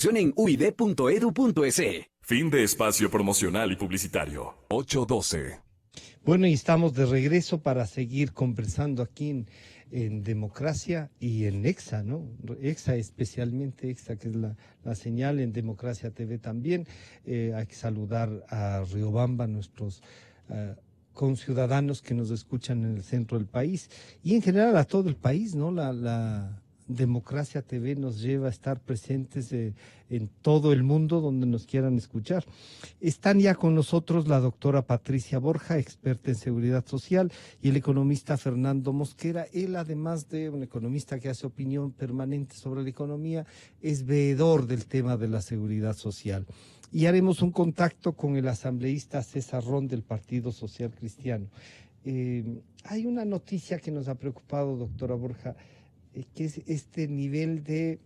En uid.edu.es. Fin de espacio promocional y publicitario. 8:12. Bueno, y estamos de regreso para seguir conversando aquí en Democracia y en EXA, ¿no? EXA, especialmente EXA, que es la señal, en Democracia TV también. Hay que saludar a Riobamba, nuestros conciudadanos que nos escuchan en el centro del país y en general a todo el país, ¿no? La Democracia TV nos lleva a estar presentes en todo el mundo donde nos quieran escuchar. Están ya con nosotros la doctora Patricia Borja, experta en seguridad social, y el economista Fernando Mosquera. Él, además de un economista que hace opinión permanente sobre la economía, es veedor del tema de la seguridad social. Y haremos un contacto con el asambleísta César Ron del Partido Social Cristiano. Hay una noticia que nos ha preocupado, doctora Borja, que es este nivel de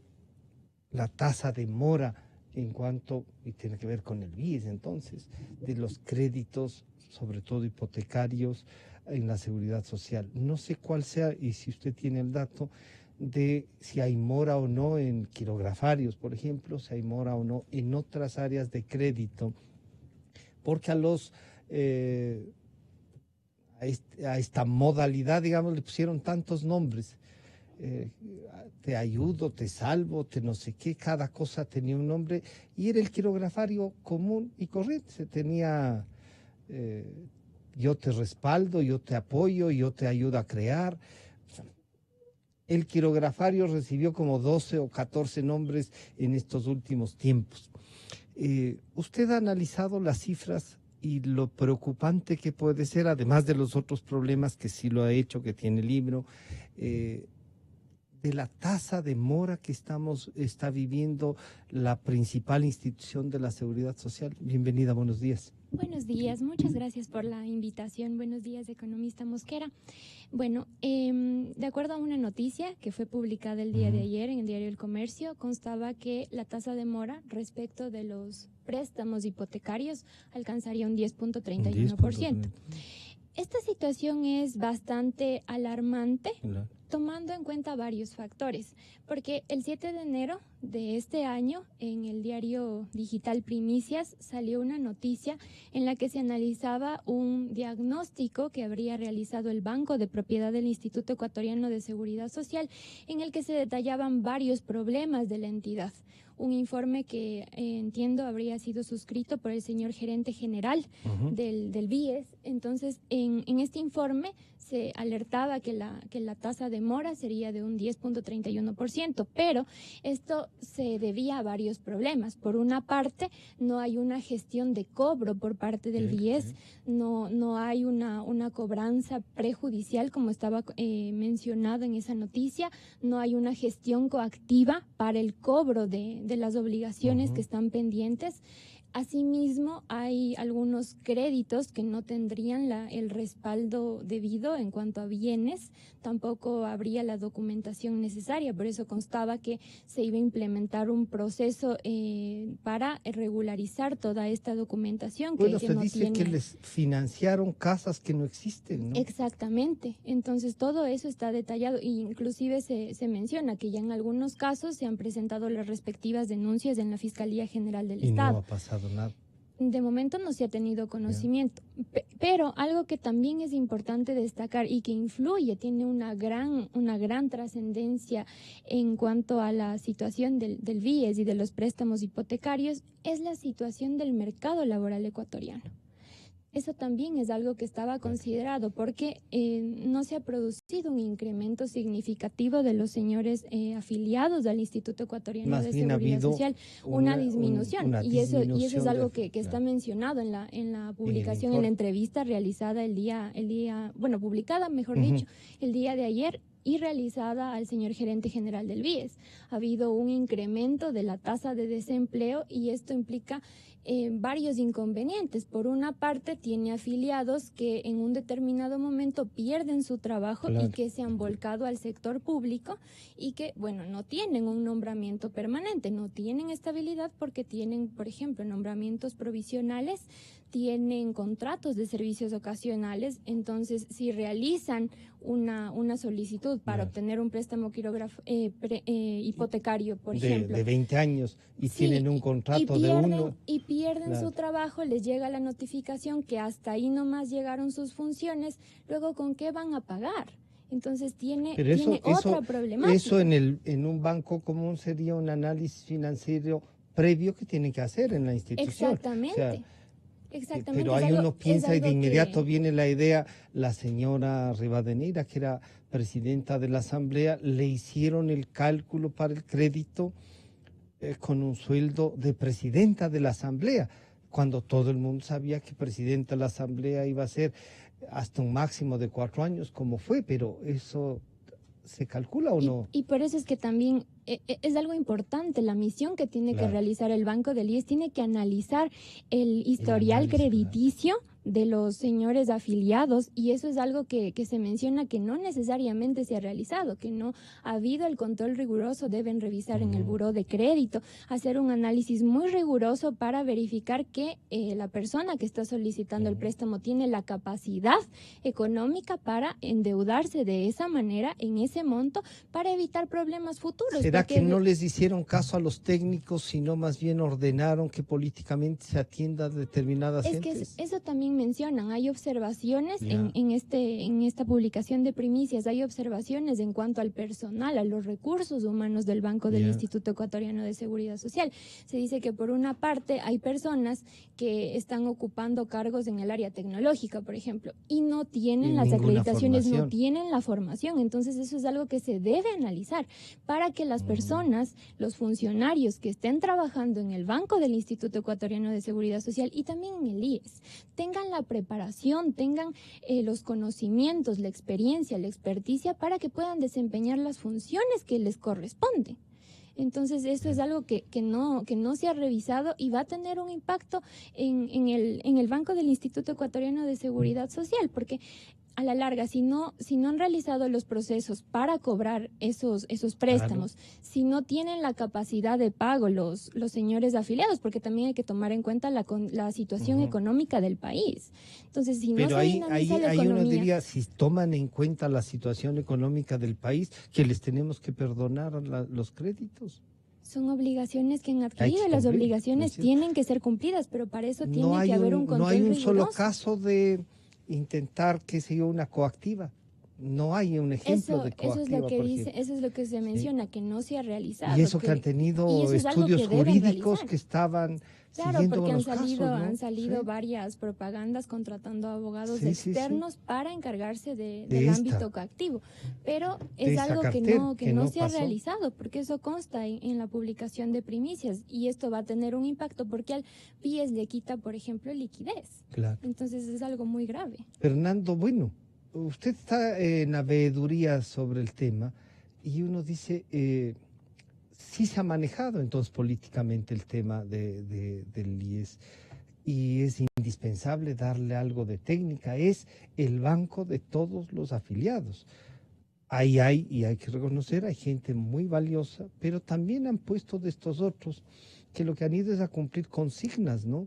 la tasa de mora en cuanto, y tiene que ver con el BIES entonces, de los créditos, sobre todo hipotecarios, en la seguridad social. No sé cuál sea, y si usted tiene el dato, de si hay mora o no en quirografarios, por ejemplo, si hay mora o no en otras áreas de crédito, porque a esta modalidad, digamos, le pusieron tantos nombres. Te ayudo, te salvo, te no sé qué, cada cosa tenía un nombre y era el quirografario común y corriente. Se tenía yo te respaldo, yo te apoyo, yo te ayudo a crear. El quirografario recibió como 12 o 14 nombres en estos últimos tiempos. ¿Usted ha analizado las cifras y lo preocupante que puede ser, además de los otros problemas que sí lo ha hecho, que tiene el libro, de la tasa de mora que está viviendo la principal institución de la seguridad social? Bienvenida, buenos días. Buenos días, muchas gracias por la invitación. Buenos días, economista Mosquera. Bueno, de acuerdo a una noticia que fue publicada el día de ayer en el Diario El Comercio, constaba que la tasa de mora respecto de los préstamos hipotecarios alcanzaría un 10.31%. Esta situación es bastante alarmante, tomando en cuenta varios factores, porque el 7 de enero de este año, en el diario digital Primicias, salió una noticia en la que se analizaba un diagnóstico que habría realizado el Banco de Propiedad del Instituto Ecuatoriano de Seguridad Social, en el que se detallaban varios problemas de la entidad. Un informe que entiendo habría sido suscrito por el señor gerente general del BIES. Entonces, en este informe se alertaba que la tasa de mora sería de un 10.31%, pero esto se debía a varios problemas. Por una parte, no hay una gestión de cobro por parte del BIES, no hay una cobranza prejudicial como estaba mencionado en esa noticia, no hay una gestión coactiva para el cobro de las obligaciones que están pendientes. Asimismo, hay algunos créditos que no tendrían el respaldo debido en cuanto a bienes, tampoco habría la documentación necesaria, por eso constaba que se iba a implementar un proceso para regularizar toda esta documentación. Bueno, se dice que les financiaron casas que no existen, ¿no? Exactamente, entonces todo eso está detallado e inclusive se menciona que ya en algunos casos se han presentado las respectivas denuncias en la Fiscalía General del Estado. No ha pasado nada. De momento no se ha tenido conocimiento, pero algo que también es importante destacar y que influye, tiene una gran trascendencia en cuanto a la situación del BIES y de los préstamos hipotecarios, es la situación del mercado laboral ecuatoriano. Eso también es algo que estaba considerado porque no se ha producido un incremento significativo de los señores afiliados al Instituto Ecuatoriano de Seguridad Social, una disminución. Y eso es algo que está mencionado en la publicación, en la entrevista realizada publicada, mejor dicho, el día de ayer y realizada al señor gerente general del BIES. Ha habido un incremento de la tasa de desempleo y esto implica varios inconvenientes. Por una parte, tiene afiliados que en un determinado momento pierden su trabajo y que se han volcado al sector público y que, no tienen un nombramiento permanente, no tienen estabilidad porque tienen, por ejemplo, nombramientos provisionales, tienen contratos de servicios ocasionales. Entonces, si realizan una solicitud para obtener un préstamo hipotecario, por ejemplo. De 20 años y Sí, tienen un contrato de uno. Y pierden Claro. su trabajo, les llega la notificación que hasta ahí nomás llegaron sus funciones, luego ¿con qué van a pagar? Entonces tiene otra problemática. Eso en un banco común sería un análisis financiero previo que tienen que hacer en la institución. Exactamente. O sea, Exactamente. pero es ahí algo- uno piensa es y de algo inmediato que- viene la idea, la señora Rivadeneira, que era presidenta de la Asamblea, le hicieron el cálculo para el crédito con un sueldo de presidenta de la Asamblea, cuando todo el mundo sabía que presidenta de la Asamblea iba a ser hasta un máximo de 4 años, como fue, pero eso se calcula o no. Y por eso es que también es algo importante, la misión que tiene que Claro. realizar el Banco del IES, tiene que analizar el historial análisis, crediticio de los señores afiliados, y eso es algo que se menciona que no necesariamente se ha realizado, que no ha habido el control riguroso. Deben revisar en el buró de crédito, hacer un análisis muy riguroso para verificar que la persona que está solicitando el préstamo tiene la capacidad económica para endeudarse de esa manera, en ese monto, para evitar problemas futuros. ¿Será porque que no les hicieron caso a los técnicos, sino más bien ordenaron que políticamente se atienda a determinadas Es que gentes? eso también mencionan, hay observaciones Ya. en esta publicación de primicias, hay observaciones en cuanto al personal, a los recursos humanos del Banco del Ya. Instituto Ecuatoriano de Seguridad Social. Se dice que por una parte hay personas que están ocupando cargos en el área tecnológica, por ejemplo, y no tienen Y las ninguna acreditaciones, no formación. tienen la formación. Entonces eso es algo que se debe analizar para que las personas, los funcionarios que estén trabajando en el Banco del Instituto Ecuatoriano de Seguridad Social y también en el IES, tengan la preparación, tengan los conocimientos, la experiencia, la experticia para que puedan desempeñar las funciones que les corresponden. Entonces, esto es algo que no se ha revisado y va a tener un impacto en el Banco del Instituto Ecuatoriano de Seguridad Social, porque a la larga, si no han realizado los procesos para cobrar esos préstamos, si no tienen la capacidad de pago los señores afiliados, porque también hay que tomar en cuenta la situación económica del país. Entonces, si no Pero se ahí dinamiza la uno economía, diría, si toman en cuenta la situación económica del país, que les tenemos que perdonar los créditos. son obligaciones que han adquirido, las cumplir, obligaciones ¿no es cierto? tienen que ser cumplidas, pero para eso tiene No hay que haber un control no hay un solo riguroso. caso de intentar, qué sé yo, una coactiva. No hay un ejemplo de coactiva. Eso es lo que por dice, ejemplo. eso es lo que se menciona, que no se ha realizado. Y eso que han y tenido eso es algo estudios que deben jurídicos realizar. que estaban Claro, siguiendo porque los casos, ¿no? han salido Sí. varias propagandas contratando abogados Sí, sí, sí. externos para encargarse De del esta. ámbito coactivo. Pero De es esta algo que cartera, no que no se ha pasó. realizado, porque eso consta en la publicación de primicias, y esto va a tener un impacto porque al PIES le quita, por ejemplo, liquidez. Claro. Entonces es algo muy grave. Fernando, bueno, usted está en la veeduría sobre el tema y uno dice, sí se ha manejado entonces políticamente el tema del IES y es indispensable darle algo de técnica, es el banco de todos los afiliados. Ahí hay, y hay que reconocer, hay gente muy valiosa, pero también han puesto de estos otros que lo que han ido es a cumplir consignas, ¿no?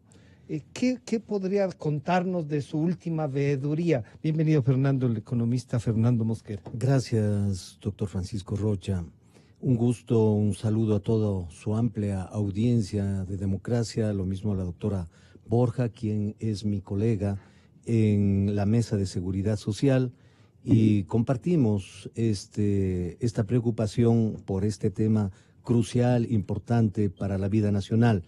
¿Qué podría contarnos de su última veeduría? Bienvenido, Fernando, el economista Fernando Mosquera. Gracias, doctor Francisco Rocha. Un gusto, un saludo a toda su amplia audiencia de democracia, lo mismo a la doctora Borja, quien es mi colega en la Mesa de Seguridad Social, y compartimos esta preocupación por este tema crucial, importante para la vida nacional.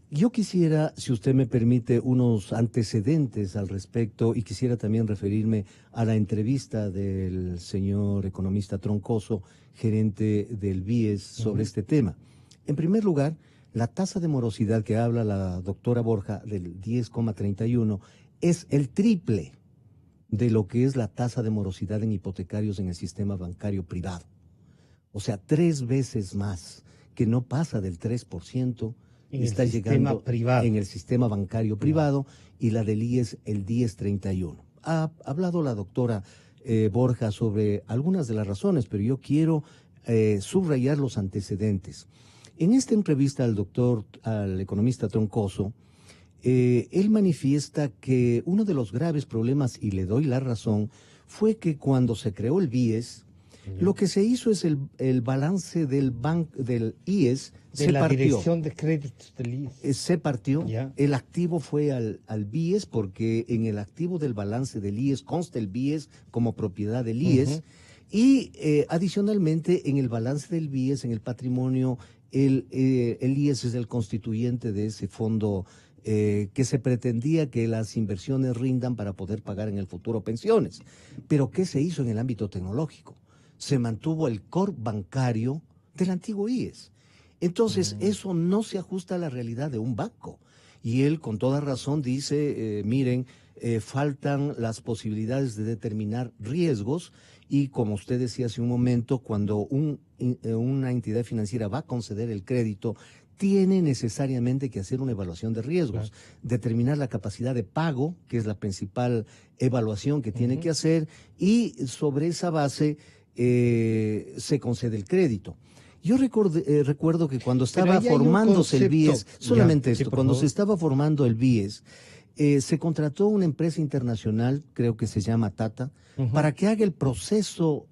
Yo quisiera, si usted me permite, unos antecedentes al respecto y quisiera también referirme a la entrevista del señor economista Troncoso, gerente del BIES, sobre este tema. En primer lugar, la tasa de morosidad que habla la doctora Borja del 10,31 es el triple de lo que es la tasa de morosidad en hipotecarios en el sistema bancario privado. O sea, 3 veces más, que no pasa del 3%. En Está el sistema llegando privado. en el sistema bancario privado, y la del IES el 10,31. Ha hablado la doctora Borja sobre algunas de las razones, pero yo quiero subrayar los antecedentes. En esta entrevista al economista Troncoso, él manifiesta que uno de los graves problemas, y le doy la razón, fue que cuando se creó el BIES, lo que se hizo es el balance del IES De se la partió. dirección de créditos del IES. Se partió, Ya. el activo fue al BIES porque en el activo del balance del IES consta el BIES como propiedad del IES y adicionalmente en el balance del BIES, en el patrimonio, el IES es el constituyente de ese fondo que se pretendía que las inversiones rindan para poder pagar en el futuro pensiones. Pero ¿qué se hizo en el ámbito tecnológico? Se mantuvo el core bancario del antiguo IES. Entonces, eso no se ajusta a la realidad de un banco. Y él, con toda razón, dice, miren, faltan las posibilidades de determinar riesgos y, como usted decía hace un momento, cuando una entidad financiera va a conceder el crédito, tiene necesariamente que hacer una evaluación de riesgos, determinar la capacidad de pago, que es la principal evaluación que tiene que hacer, y sobre esa base se concede el crédito. Yo recuerdo que cuando estaba ahí hay un formándose el concepto. BIES, solamente Ya, sí, esto, por cuando favor. se estaba formando el BIES, se contrató una empresa internacional, creo que se llama Tata, para que haga el proceso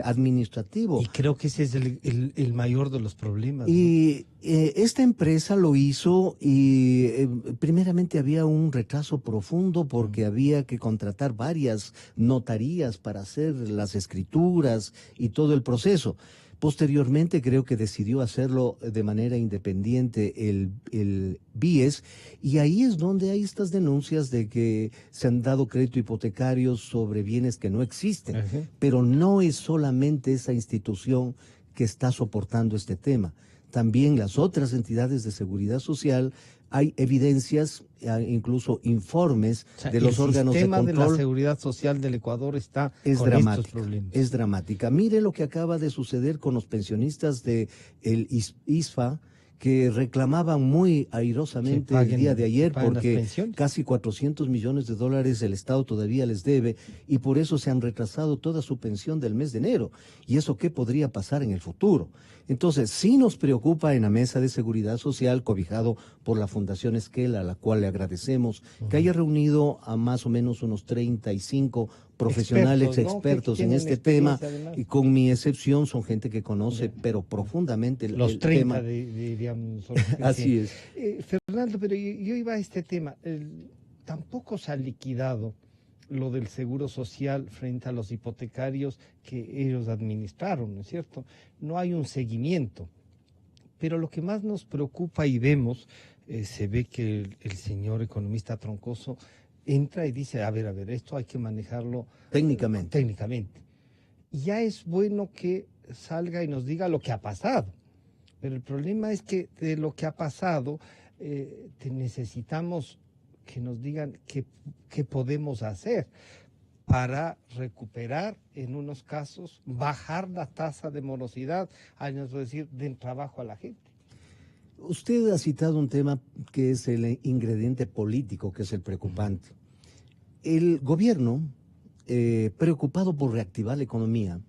administrativo. Y creo que ese es el mayor de los problemas. ¿no? Y esta empresa lo hizo y primeramente había un retraso profundo porque había que contratar varias notarías para hacer las escrituras y todo el proceso. Posteriormente creo que decidió hacerlo de manera independiente el BIES y ahí es donde hay estas denuncias de que se han dado crédito hipotecarios sobre bienes que no existen. Pero no es solamente esa institución que está soportando este tema. También las otras entidades de seguridad social, hay evidencias, incluso informes O sea, de los órganos de El sistema de la control. seguridad social del Ecuador está Es con dramática, estos problemas. es dramática. Mire lo que acaba de suceder con los pensionistas de el ISFA, que reclamaban muy airosamente Que paguen- el día de ayer que paguen las porque pensiones. casi 400 millones de dólares el Estado todavía les debe y por eso se han retrasado toda su pensión del mes de enero. ¿Y eso qué podría pasar en el futuro? Entonces, sí nos preocupa en la Mesa de Seguridad Social, cobijado por la Fundación Esquela, a la cual le agradecemos, que haya reunido a más o menos unos 35 profesionales, Expertos, ¿no? expertos Que en tienen este tema, experiencia, además. y con mi excepción son gente que conoce, pero profundamente el Los 30 tema. diríamos. Así es. Fernando, pero yo iba a este tema. Tampoco se ha liquidado lo del seguro social frente a los hipotecarios que ellos administraron, ¿no es cierto? No hay un seguimiento. Pero lo que más nos preocupa y vemos, se ve que el señor economista Troncoso entra y dice, a ver, esto hay que manejarlo técnicamente. Y ya es bueno que salga y nos diga lo que ha pasado. Pero el problema es que de lo que ha pasado, necesitamos que nos digan qué podemos hacer para recuperar, en unos casos, bajar la tasa de morosidad, es decir, del trabajo a la gente. Usted ha citado un tema que es el ingrediente político, que es el preocupante. El gobierno, preocupado por reactivar la economía,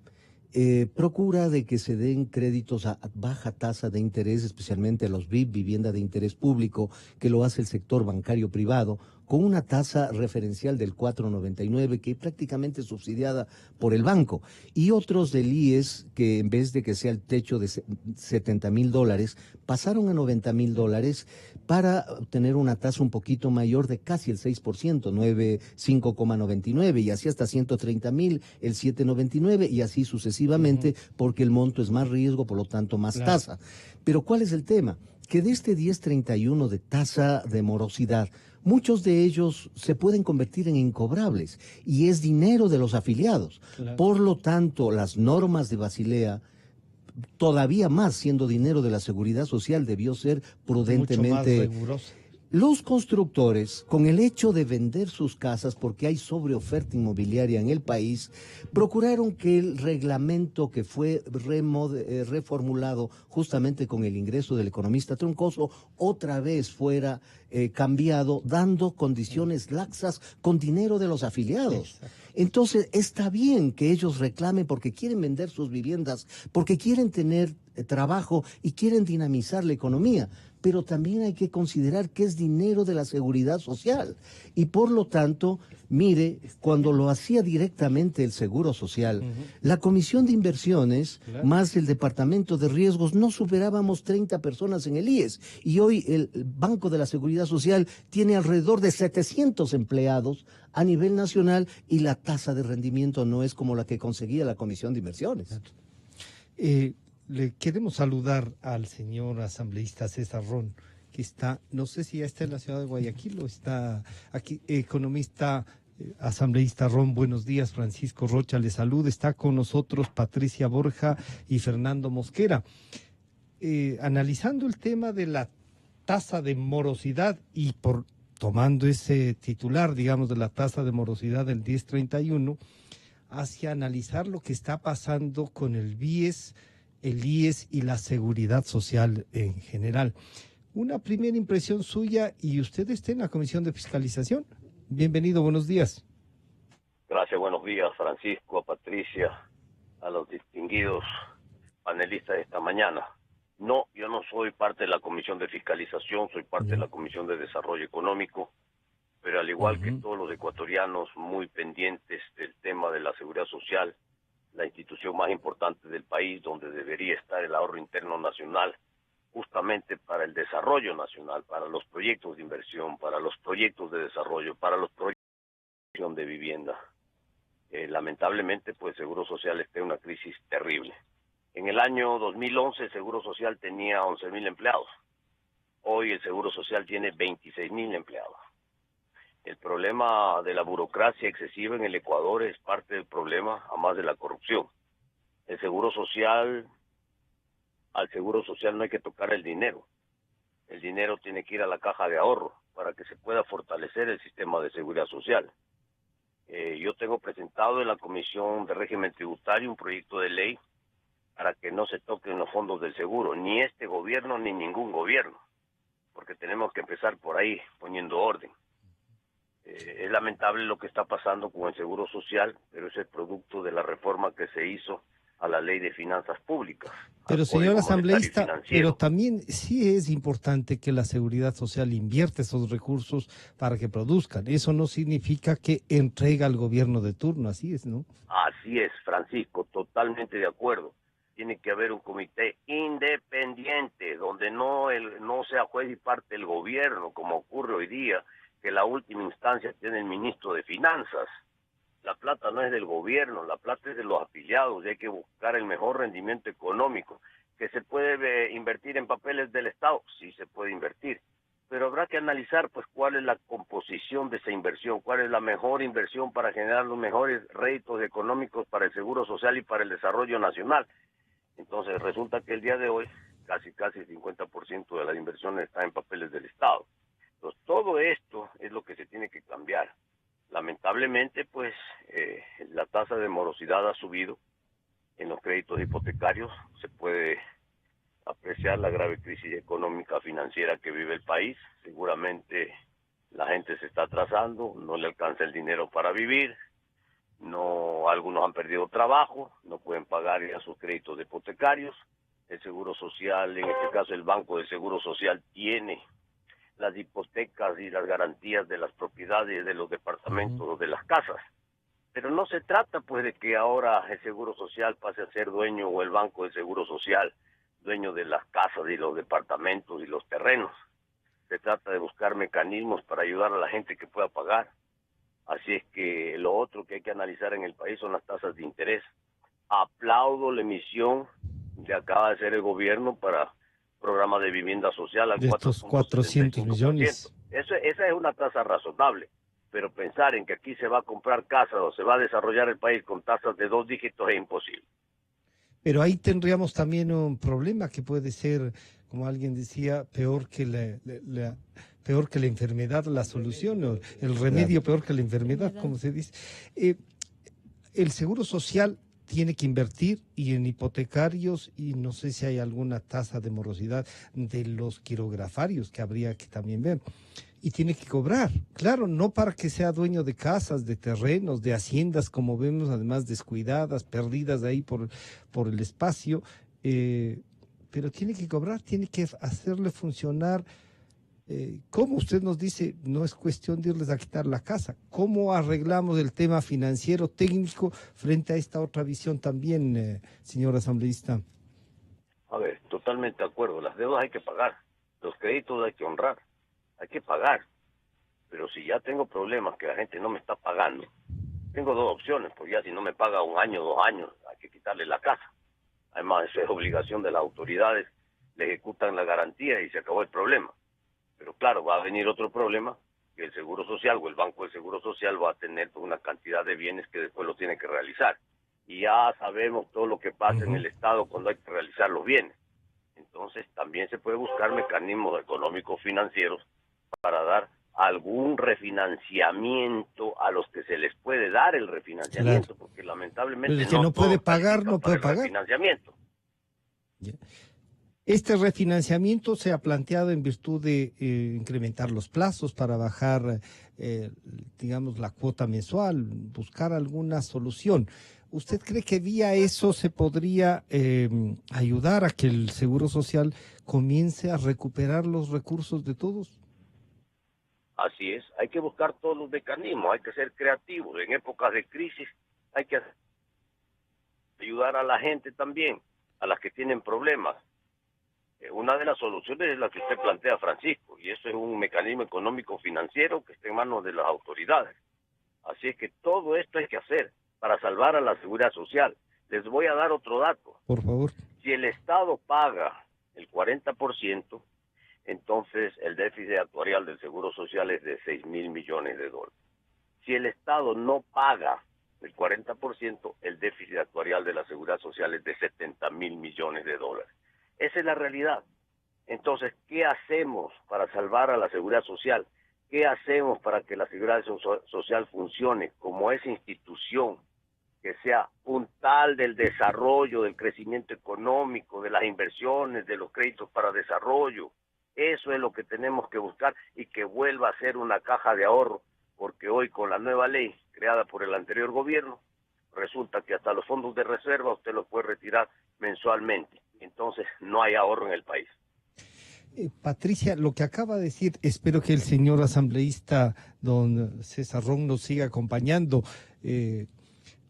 procura de que se den créditos a baja tasa de interés, especialmente a los BIP, vivienda de interés público, que lo hace el sector bancario privado, con una tasa referencial del 4.99, que prácticamente es subsidiada por el banco, y otros del IES, que en vez de que sea el techo de $70,000, pasaron a $90,000 para obtener una tasa un poquito mayor de casi el 6%, 5,99, y así hasta 130,000, el 7,99, y así sucesivamente, porque el monto es más riesgo, por lo tanto más tasa. Pero ¿cuál es el tema? Que de este 10,31 de tasa de morosidad, muchos de ellos se pueden convertir en incobrables y es dinero de los afiliados. Claro. Por lo tanto, las normas de Basilea, todavía más siendo dinero de la Seguridad Social, debió ser prudentemente. Mucho más rigurosa. Los constructores, con el hecho de vender sus casas porque hay sobreoferta inmobiliaria en el país, procuraron que el reglamento que fue reformulado justamente con el ingreso del economista Troncoso otra vez fuera cambiado, dando condiciones laxas con dinero de los afiliados. Entonces, está bien que ellos reclamen porque quieren vender sus viviendas, porque quieren tener trabajo y quieren dinamizar la economía. pero también hay que considerar que es dinero de la seguridad social. Y por lo tanto, mire, cuando lo hacía directamente el Seguro Social, la Comisión de Inversiones, más el Departamento de Riesgos, no superábamos 30 personas en el IES. Y hoy el Banco de la Seguridad Social tiene alrededor de 700 empleados a nivel nacional y la tasa de rendimiento no es como la que conseguía la Comisión de Inversiones. Le queremos saludar al señor asambleísta César Ron, que está, no sé si ya está en la ciudad de Guayaquil o está aquí, economista, asambleísta Ron, buenos días. Francisco Rocha le saluda, está con nosotros Patricia Borja y Fernando Mosquera. Analizando el tema de la tasa de morosidad y tomando ese titular, digamos, de la tasa de morosidad del 1031, hacia analizar lo que está pasando con el BIES, el IES y la seguridad social en general. Una primera impresión suya, y usted está en la Comisión de Fiscalización. Bienvenido, buenos días. Gracias, buenos días, Francisco, a Patricia, a los distinguidos panelistas de esta mañana. No, yo no soy parte de la Comisión de Fiscalización, soy parte de la Comisión de Desarrollo Económico, pero al igual que todos los ecuatorianos muy pendientes del tema de la seguridad social, la institución más importante del país, donde debería estar el ahorro interno nacional, justamente para el desarrollo nacional, para los proyectos de inversión, para los proyectos de desarrollo, para los proyectos de vivienda. Lamentablemente, pues Seguro Social está en una crisis terrible. En el año 2011 el Seguro Social tenía 11.000 empleados. Hoy el Seguro Social tiene 26.000 empleados. El problema de la burocracia excesiva en el Ecuador es parte del problema, además de la corrupción. Al Seguro Social no hay que tocar el dinero. El dinero tiene que ir a la caja de ahorro para que se pueda fortalecer el sistema de seguridad social. Yo tengo presentado en la Comisión de Régimen Tributario un proyecto de ley para que no se toquen los fondos del seguro, ni este gobierno ni ningún gobierno, porque tenemos que empezar por ahí, poniendo orden. Es lamentable lo que está pasando con el Seguro Social, pero es el producto de la reforma que se hizo a la Ley de Finanzas Públicas. Pero señor asambleísta, pero también sí es importante que la Seguridad Social invierta esos recursos para que produzcan. Eso no significa que entrega al gobierno de turno, así es, ¿no? Así es, Francisco, totalmente de acuerdo. Tiene que haber un comité independiente donde no sea juez y parte el gobierno, como ocurre hoy día, que la última instancia tiene el ministro de Finanzas. La plata no es del gobierno, la plata es de los afiliados y hay que buscar el mejor rendimiento económico. ¿Que se puede invertir en papeles del Estado? Sí se puede invertir, pero habrá que analizar pues cuál es la composición de esa inversión, cuál es la mejor inversión para generar los mejores réditos económicos para el Seguro Social y para el desarrollo nacional. Entonces resulta que el día de hoy casi el 50% de las inversiones está en papeles del Estado. Entonces todo esto es lo que se tiene que cambiar. Lamentablemente, pues, la tasa de morosidad ha subido en los créditos hipotecarios. Se puede apreciar la grave crisis económica financiera que vive el país. Seguramente la gente se está atrasando, no le alcanza el dinero para vivir, algunos han perdido trabajo, no pueden pagar ya sus créditos hipotecarios. El Seguro Social, en este caso el Banco del Seguro Social, tiene las hipotecas y las garantías de las propiedades de los departamentos o de las casas. Pero no se trata pues de que ahora el Seguro Social pase a ser dueño, o el Banco del Seguro Social, dueño de las casas y los departamentos y los terrenos. Se trata de buscar mecanismos para ayudar a la gente que pueda pagar. Así es que lo otro que hay que analizar en el país son las tasas de interés. Aplaudo la emisión que acaba de hacer el gobierno para programa de vivienda social al de estos 400 millones. Esa es una tasa razonable, pero pensar en que aquí se va a comprar casas o se va a desarrollar el país con tasas de 2 dígitos es imposible. Pero ahí tendríamos también un problema que puede ser, como alguien decía, peor que la enfermedad, la solución, o el remedio peor que la enfermedad, como se dice. El Seguro Social tiene que invertir y en hipotecarios, y no sé si hay alguna tasa de morosidad de los quirografarios que habría que también ver. Y tiene que cobrar, claro, no para que sea dueño de casas, de terrenos, de haciendas, como vemos, además descuidadas, perdidas ahí por el espacio, pero tiene que cobrar, tiene que hacerle funcionar. ¿Cómo usted nos dice? No es cuestión de irles a quitar la casa. ¿Cómo arreglamos el tema financiero, técnico, frente a esta otra visión también, señor asambleísta? A ver, totalmente de acuerdo. Las deudas hay que pagar, los créditos hay que honrar, hay que pagar. Pero si ya tengo problemas que la gente no me está pagando, tengo dos opciones, pues ya si no me paga 1 año, 2 años, hay que quitarle la casa. Además, eso es obligación de las autoridades, le ejecutan la garantía y se acabó el problema. Pero claro, va a venir otro problema, que el Seguro Social o el Banco del Seguro Social va a tener toda una cantidad de bienes que después lo tiene que realizar. Y ya sabemos todo lo que pasa en el Estado cuando hay que realizar los bienes. Entonces también se puede buscar mecanismos económicos financieros para dar algún refinanciamiento a los que se les puede dar el refinanciamiento, porque lamentablemente el que no puede pagar, no puede pagar. Refinanciamiento. Este refinanciamiento se ha planteado en virtud de incrementar los plazos para bajar, digamos, la cuota mensual, buscar alguna solución. ¿Usted cree que vía eso se podría ayudar a que el Seguro Social comience a recuperar los recursos de todos? Así es, hay que buscar todos los mecanismos, hay que ser creativos. En épocas de crisis hay que ayudar a la gente también, a las que tienen problemas. Una de las soluciones es la que usted plantea, Francisco, y eso es un mecanismo económico financiero que está en manos de las autoridades. Así es que todo esto hay que hacer para salvar a la seguridad social. Les voy a dar otro dato. Por favor. Si el Estado paga el 40%, entonces el déficit actuarial del Seguro Social es de 6.000 millones de dólares. Si el Estado no paga el 40%, el déficit actuarial de la Seguridad Social es de 70.000 millones de dólares. Esa es la realidad. Entonces, ¿qué hacemos para salvar a la seguridad social? ¿Qué hacemos para que la seguridad social funcione como esa institución que sea puntal del desarrollo, del crecimiento económico, de las inversiones, de los créditos para desarrollo? Eso es lo que tenemos que buscar y que vuelva a ser una caja de ahorro, porque hoy con la nueva ley creada por el anterior gobierno, resulta que hasta los fondos de reserva usted los puede retirar mensualmente. Entonces no hay ahorro en el país. Patricia, lo que acaba de decir, espero que el señor asambleísta don César Ron nos siga acompañando.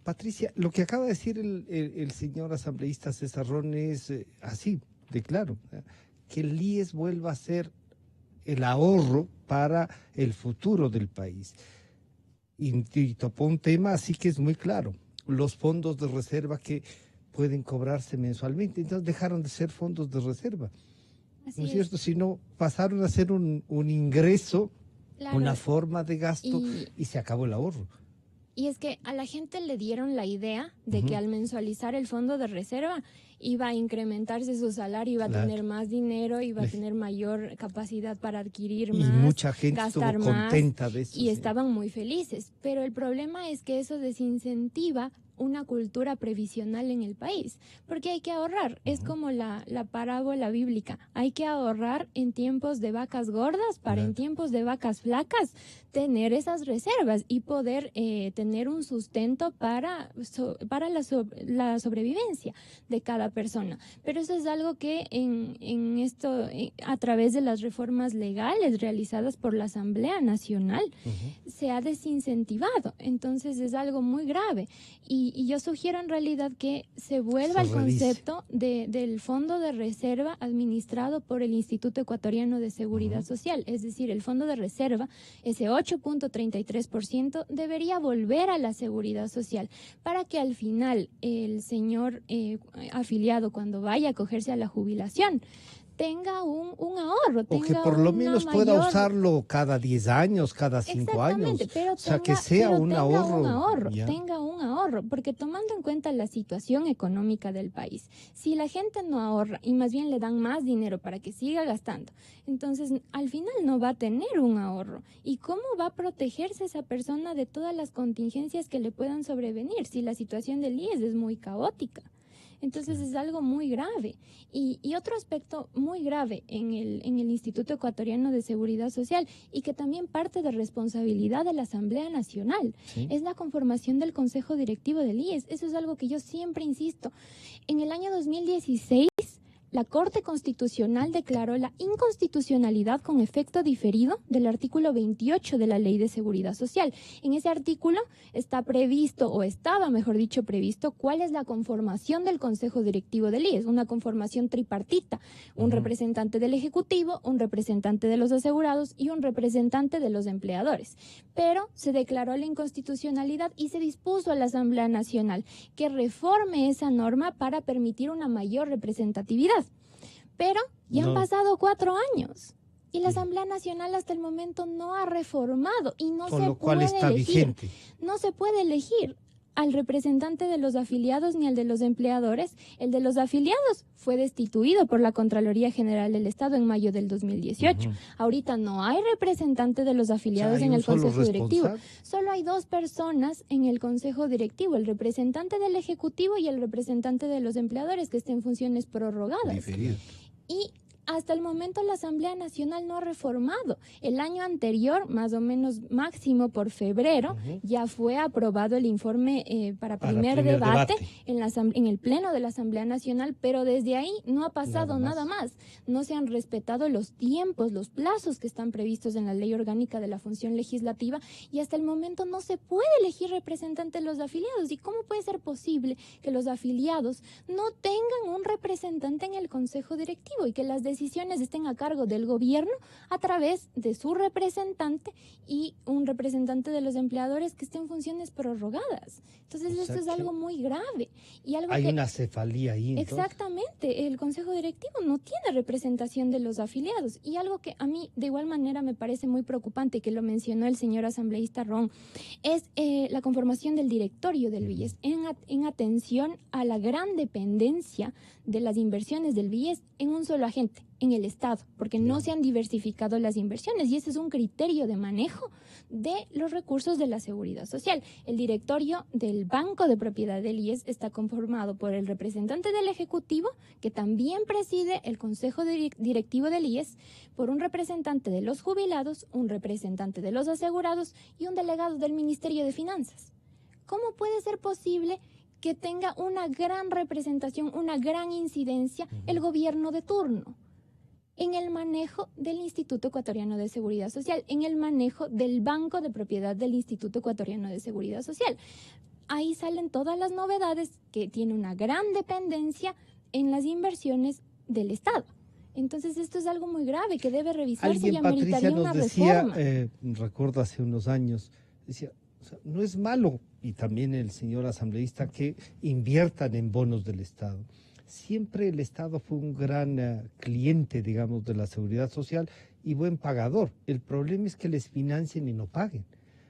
Patricia, lo que acaba de decir el señor asambleísta César Ron es así, de claro, que el IES vuelva a ser el ahorro para el futuro del país. Y topó un tema así que es muy claro, los fondos de reserva que pueden cobrarse mensualmente, entonces dejaron de ser fondos de reserva, Así ¿no es cierto? Sino pasaron a ser un ingreso, Claro. una forma de gasto y se acabó el ahorro. Y es que a la gente le dieron la idea de que al mensualizar el fondo de reserva iba a incrementarse su salario, iba a tener más dinero, iba a tener mayor capacidad para adquirir Y más, mucha gente gastar estuvo más, contenta de eso. y sí. estaban muy felices. Pero el problema es que eso desincentiva una cultura previsional en el país, porque hay que ahorrar. Es como la parábola bíblica, hay que ahorrar en tiempos de vacas gordas para en tiempos de vacas flacas tener esas reservas y poder tener un sustento para la sobrevivencia de cada persona. Pero eso es algo que en esto, a través de las reformas legales realizadas por la Asamblea Nacional, se ha desincentivado. Entonces es algo muy grave. Y yo sugiero en realidad que se vuelva al concepto del fondo de reserva administrado por el Instituto Ecuatoriano de Seguridad Social. Es decir, el fondo de reserva, ese 8.33%, debería volver a la seguridad social para que al final el señor afiliado, cuando vaya a acogerse a la jubilación, tenga un ahorro. O que por lo menos pueda usarlo cada 10 años, cada 5 años. Pero o sea, que sea un ahorro. Tenga un ahorro, porque tomando en cuenta la situación económica del país, si la gente no ahorra y más bien le dan más dinero para que siga gastando, entonces al final no va a tener un ahorro. ¿Y cómo va a protegerse esa persona de todas las contingencias que le puedan sobrevenir si la situación del IES es muy caótica? Entonces es algo muy grave. Y otro aspecto muy grave en el Instituto Ecuatoriano de Seguridad Social, y que también parte de responsabilidad de la Asamblea Nacional, es la conformación del Consejo Directivo del IES. Eso es algo que yo siempre insisto. En el año 2016, la Corte Constitucional declaró la inconstitucionalidad con efecto diferido del artículo 28 de la Ley de Seguridad Social. En ese artículo está previsto, o estaba, mejor dicho, previsto, cuál es la conformación del Consejo Directivo del IES, una conformación tripartita, un representante del Ejecutivo, un representante de los asegurados y un representante de los empleadores. Pero se declaró la inconstitucionalidad y se dispuso a la Asamblea Nacional que reforme esa norma para permitir una mayor representatividad. Pero ya han pasado 4 años y la Asamblea Nacional hasta el momento no ha reformado y no Con se lo cual puede está elegir. vigente. No se puede elegir al representante de los afiliados ni al de los empleadores. El de los afiliados fue destituido por la Contraloría General del Estado en mayo del 2018. Ahorita no hay representante de los afiliados en el Consejo Directivo. Solo hay 2 personas en el Consejo Directivo, el representante del Ejecutivo y el representante de los empleadores, que estén en funciones prorrogadas. Y hasta el momento la Asamblea Nacional no ha reformado. El año anterior, más o menos máximo por febrero, ya fue aprobado el informe para primer debate en el Pleno de la Asamblea Nacional, pero desde ahí no ha pasado nada más. No se han respetado los tiempos, los plazos que están previstos en la Ley Orgánica de la Función Legislativa y hasta el momento no se puede elegir representante de los afiliados. ¿Y cómo puede ser posible que los afiliados no tengan un representante en el Consejo Directivo y que las decisiones estén a cargo del gobierno a través de su representante y un representante de los empleadores que estén en funciones prorrogadas? Entonces esto es algo muy grave. Y algo hay una cefalía ahí. Entonces. Exactamente, el Consejo Directivo no tiene representación de los afiliados. Y algo que a mí de igual manera me parece muy preocupante, que lo mencionó el señor asambleísta Ron, es la conformación del directorio del BIES en atención a la gran dependencia de las inversiones del BIES en un solo agente, en el Estado, porque no se han diversificado las inversiones y ese es un criterio de manejo de los recursos de la seguridad social. El directorio del Banco de Propiedad del IES está conformado por el representante del Ejecutivo, que también preside el Consejo Directivo del IES, por un representante de los jubilados, un representante de los asegurados y un delegado del Ministerio de Finanzas. ¿Cómo puede ser posible que tenga una gran representación, una gran incidencia el gobierno de turno en el manejo del Instituto Ecuatoriano de Seguridad Social, en el manejo del Banco de Propiedad del Instituto Ecuatoriano de Seguridad Social? Ahí salen todas las novedades, que tiene una gran dependencia en las inversiones del Estado. Entonces esto es algo muy grave que debe revisarse y ameritaría una reforma. Recuerdo hace unos años, decía, o sea, no es malo, y también el señor asambleísta, que inviertan en bonos del Estado. Siempre el Estado fue un gran cliente, digamos, de la seguridad social y buen pagador. El problema es que les financien y no paguen.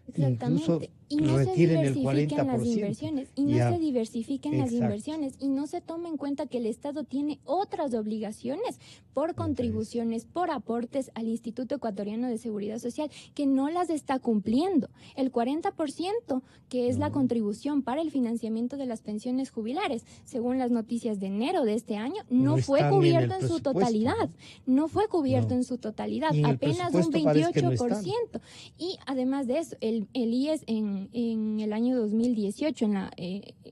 Exactamente. Y no se diversifiquen las inversiones, y no se diversifiquen las inversiones, y no se toma en cuenta que el Estado tiene otras obligaciones por contribuciones, por aportes al Instituto Ecuatoriano de Seguridad Social, que no las está cumpliendo. El 40%, que es la contribución para el financiamiento de las pensiones jubilares, según las noticias de enero de este año, no fue cubierto en su totalidad. No fue cubierto en su totalidad, apenas un 28%. Y además de eso, el IES en el año 2018,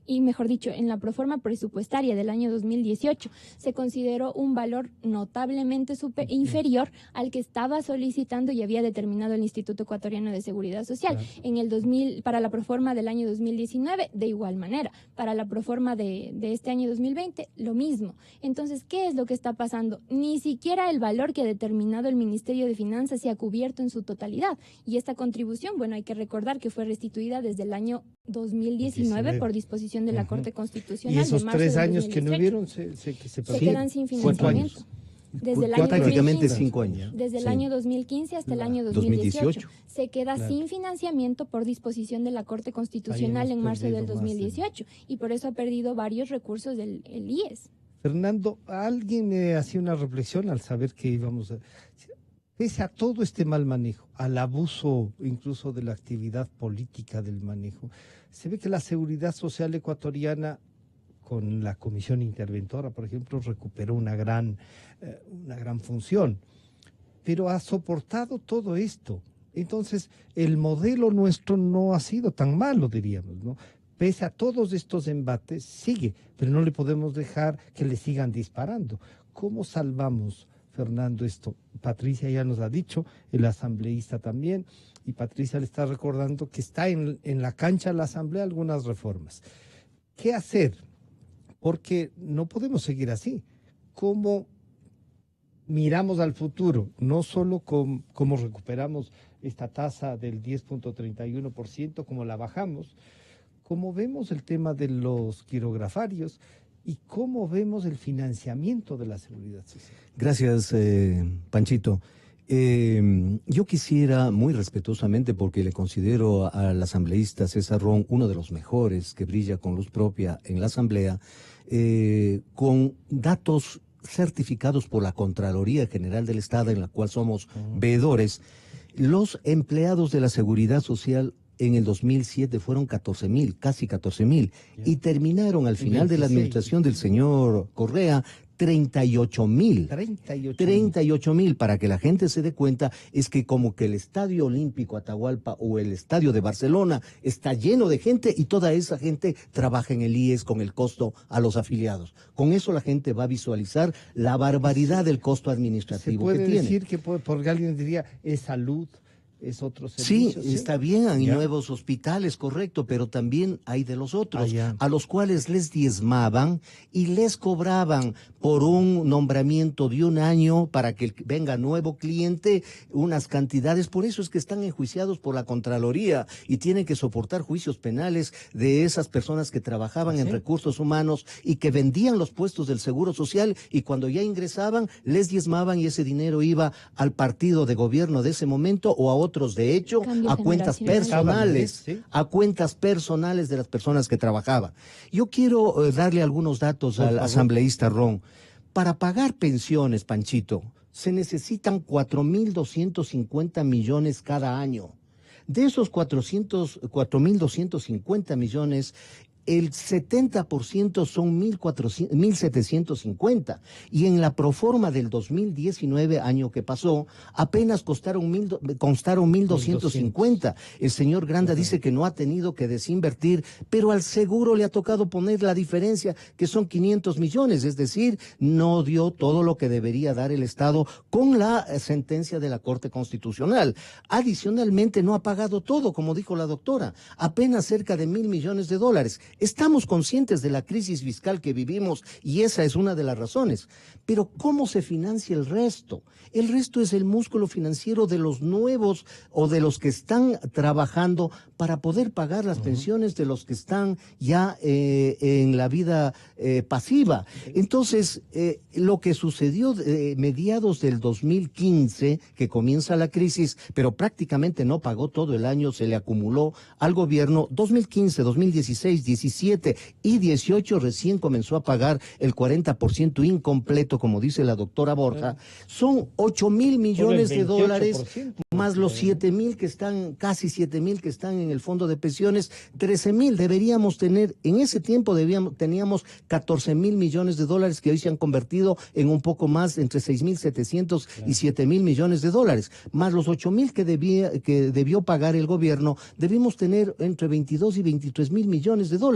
y mejor dicho, en la proforma presupuestaria del año 2018, se consideró un valor notablemente inferior al que estaba solicitando y había determinado el Instituto Ecuatoriano de Seguridad Social. Claro. Para la proforma del año 2019, de igual manera. Para la proforma de este año 2020, lo mismo. Entonces, ¿qué es lo que está pasando? Ni siquiera el valor que ha determinado el Ministerio de Finanzas se ha cubierto en su totalidad. Y esta contribución, bueno, hay que recordar que fue restituida desde el año 2019 por disposición de la Corte Constitucional. Y esos de marzo 3 años 2018, que no hubieron se quedan sin financiamiento. Desde el año prácticamente 2015, 5 años. Desde el año 2015 hasta el año 2018. Se queda sin financiamiento por disposición de la Corte Constitucional en marzo del 2018 y por eso ha perdido varios recursos del IES. Fernando, alguien hacía una reflexión al saber que íbamos a... Pese a todo este mal manejo, al abuso incluso de la actividad política del manejo, se ve que la seguridad social ecuatoriana, con la comisión interventora, por ejemplo, recuperó una gran función, pero ha soportado todo esto. Entonces, el modelo nuestro no ha sido tan malo, diríamos, ¿no? pese a todos estos embates, sigue, pero no le podemos dejar que le sigan disparando. ¿Cómo salvamos, Fernando, esto? Patricia ya nos ha dicho, el asambleísta también, y Patricia le está recordando que está en la cancha de la asamblea algunas reformas. ¿Qué hacer? Porque no podemos seguir así. ¿Cómo miramos al futuro? No solo cómo recuperamos esta tasa del 10.31%, cómo la bajamos, cómo vemos el tema de los quirografarios y cómo vemos el financiamiento de la seguridad social. Gracias, Panchito. Yo quisiera muy respetuosamente, porque le considero al asambleísta César Ron uno de los mejores que brilla con luz propia en la asamblea, con datos certificados por la Contraloría General del Estado, en la cual somos veedores. Los empleados de la seguridad social en el 2007 fueron 14,000, casi 14,000, y terminaron al final de la administración del señor Correa 38,000. 38,000, para que la gente se dé cuenta, es que como que el Estadio Olímpico Atahualpa o el Estadio de Barcelona está lleno de gente y toda esa gente trabaja en el IES con el costo a los afiliados. Con eso la gente va a visualizar la barbaridad del costo administrativo que tiene. Se puede decir que, porque alguien diría, es salud, es otro servicio. Sí, está bien, hay nuevos hospitales, correcto, pero también hay de los otros, a los cuales les diezmaban y les cobraban por un nombramiento de un año para que venga nuevo cliente unas cantidades. Por eso es que están enjuiciados por la Contraloría y tienen que soportar juicios penales de esas personas que trabajaban en recursos humanos y que vendían los puestos del Seguro Social, y cuando ya ingresaban les diezmaban y ese dinero iba al partido de gobierno de ese momento o a otros, de hecho, a cuentas personales, a cuentas personales de las personas que trabajaban. Yo quiero darle algunos datos al asambleísta Ron. Para pagar pensiones, Panchito, se necesitan 4.250 millones cada año. De esos 4.250 millones, el 70% son 1.750, y en la proforma del 2019, año que pasó, apenas constaron 1.250. El señor Granda dice que no ha tenido que desinvertir, pero al seguro le ha tocado poner la diferencia, que son 500 millones, es decir, no dio todo lo que debería dar el Estado con la sentencia de la Corte Constitucional. Adicionalmente, no ha pagado todo, como dijo la doctora, apenas cerca de $1.000 millones. Estamos conscientes de la crisis fiscal que vivimos y esa es una de las razones. Pero ¿cómo se financia el resto? El resto es el músculo financiero de los nuevos o de los que están trabajando para poder pagar las pensiones de los que están ya en la vida pasiva. Entonces, lo que sucedió mediados del 2015, que comienza la crisis, pero prácticamente no pagó todo el año, se le acumuló al gobierno 2015, 2016, 17 y 18 recién comenzó a pagar el 40% incompleto, como dice la doctora Borja. Son 8,000 millones de dólares, más los 7,000 que están, casi 7,000 que están en el fondo de pensiones, 13,000 deberíamos tener. En ese tiempo teníamos 14,000 millones de dólares que hoy se han convertido en un poco más, entre 6,700 y 7,000 millones de dólares, más los 8,000 que debió pagar el gobierno. Debimos tener entre 22 y 23,000 millones de dólares,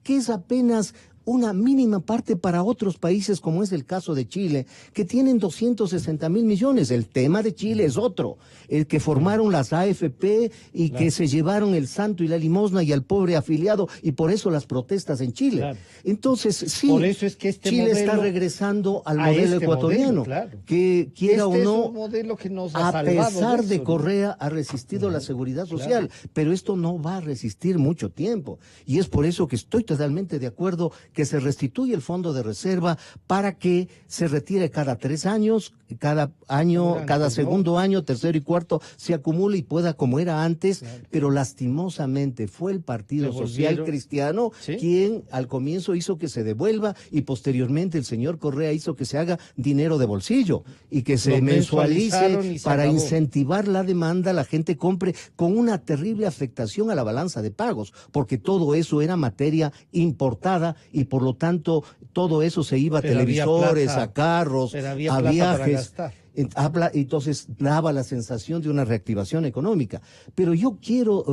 que es apenas una mínima parte para otros países, como es el caso de Chile, que tienen 260,000 millones. El tema de Chile es otro, el que formaron las AFP y que se llevaron el santo y la limosna y al pobre afiliado, y por eso las protestas en Chile. Entonces, sí, por eso es que Chile está regresando al modelo ecuatoriano, que quiera o no, es un modelo que nos ha a pesar de Correa, ha resistido la seguridad social, pero esto no va a resistir mucho tiempo, y es por eso que estoy totalmente de acuerdo que se restituye el fondo de reserva para que se retire cada 3 años, cada año, cada segundo año, tercero y cuarto, se acumule y pueda como era antes, pero lastimosamente fue el Partido Social Cristiano quien al comienzo hizo que se devuelva y posteriormente el señor Correa hizo que se haga dinero de bolsillo y que se mensualice para incentivar la demanda, la gente compre, con una terrible afectación a la balanza de pagos, porque todo eso era materia importada y por lo tanto todo eso se iba a televisores, a carros, a viajes. Entonces daba la sensación de una reactivación económica. Pero yo quiero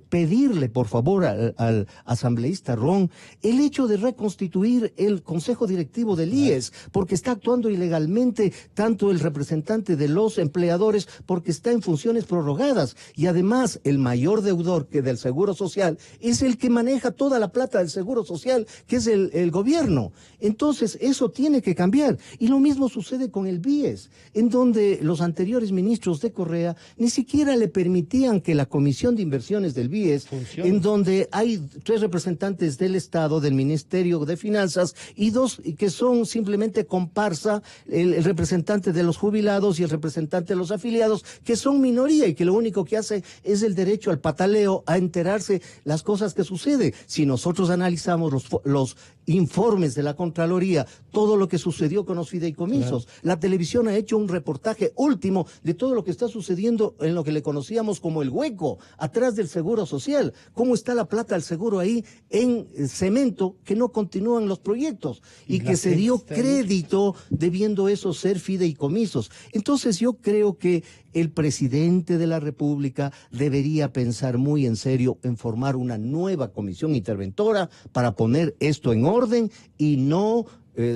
pedirle, por favor, al asambleísta Ron, el hecho de reconstituir el consejo directivo del IES, porque está actuando ilegalmente tanto el representante de los empleadores, porque está en funciones prorrogadas, y además el mayor deudor que del Seguro Social es el que maneja toda la plata del Seguro Social, que es el gobierno. Entonces eso tiene que cambiar, y lo mismo sucede con el BIES, en donde los anteriores ministros de Correa ni siquiera le permitían que la Comisión de Inversiones del BIES, en donde hay 3 representantes del Estado, del Ministerio de Finanzas, y 2 que son simplemente comparsa, el representante de los jubilados y el representante de los afiliados, que son minoría y que lo único que hace es el derecho al pataleo, a enterarse las cosas que suceden. Si nosotros analizamos los informes de la Contraloría, todo lo que sucedió con los fideicomisos, claro, la televisión ha hecho un reportaje último de todo lo que está sucediendo en lo que le conocíamos como el hueco, atrás del Seguro Social, cómo está la plata del seguro ahí en cemento, que no continúan los proyectos y que se dio crédito debiendo eso ser fideicomisos. Entonces yo creo que el presidente de la República debería pensar muy en serio en formar una nueva comisión interventora para poner esto en orden y no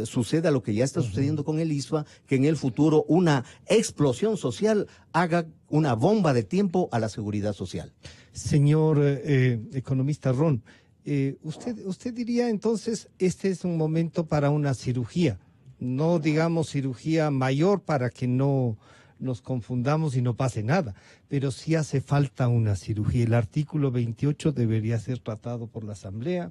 suceda lo que ya está sucediendo con el ISFA, que en el futuro una explosión social haga una bomba de tiempo a la seguridad social. Señor economista Ron, usted diría entonces, este es un momento para una cirugía, no digamos cirugía mayor para que no nos confundamos y no pase nada, pero sí hace falta una cirugía. El artículo 28 debería ser tratado por la Asamblea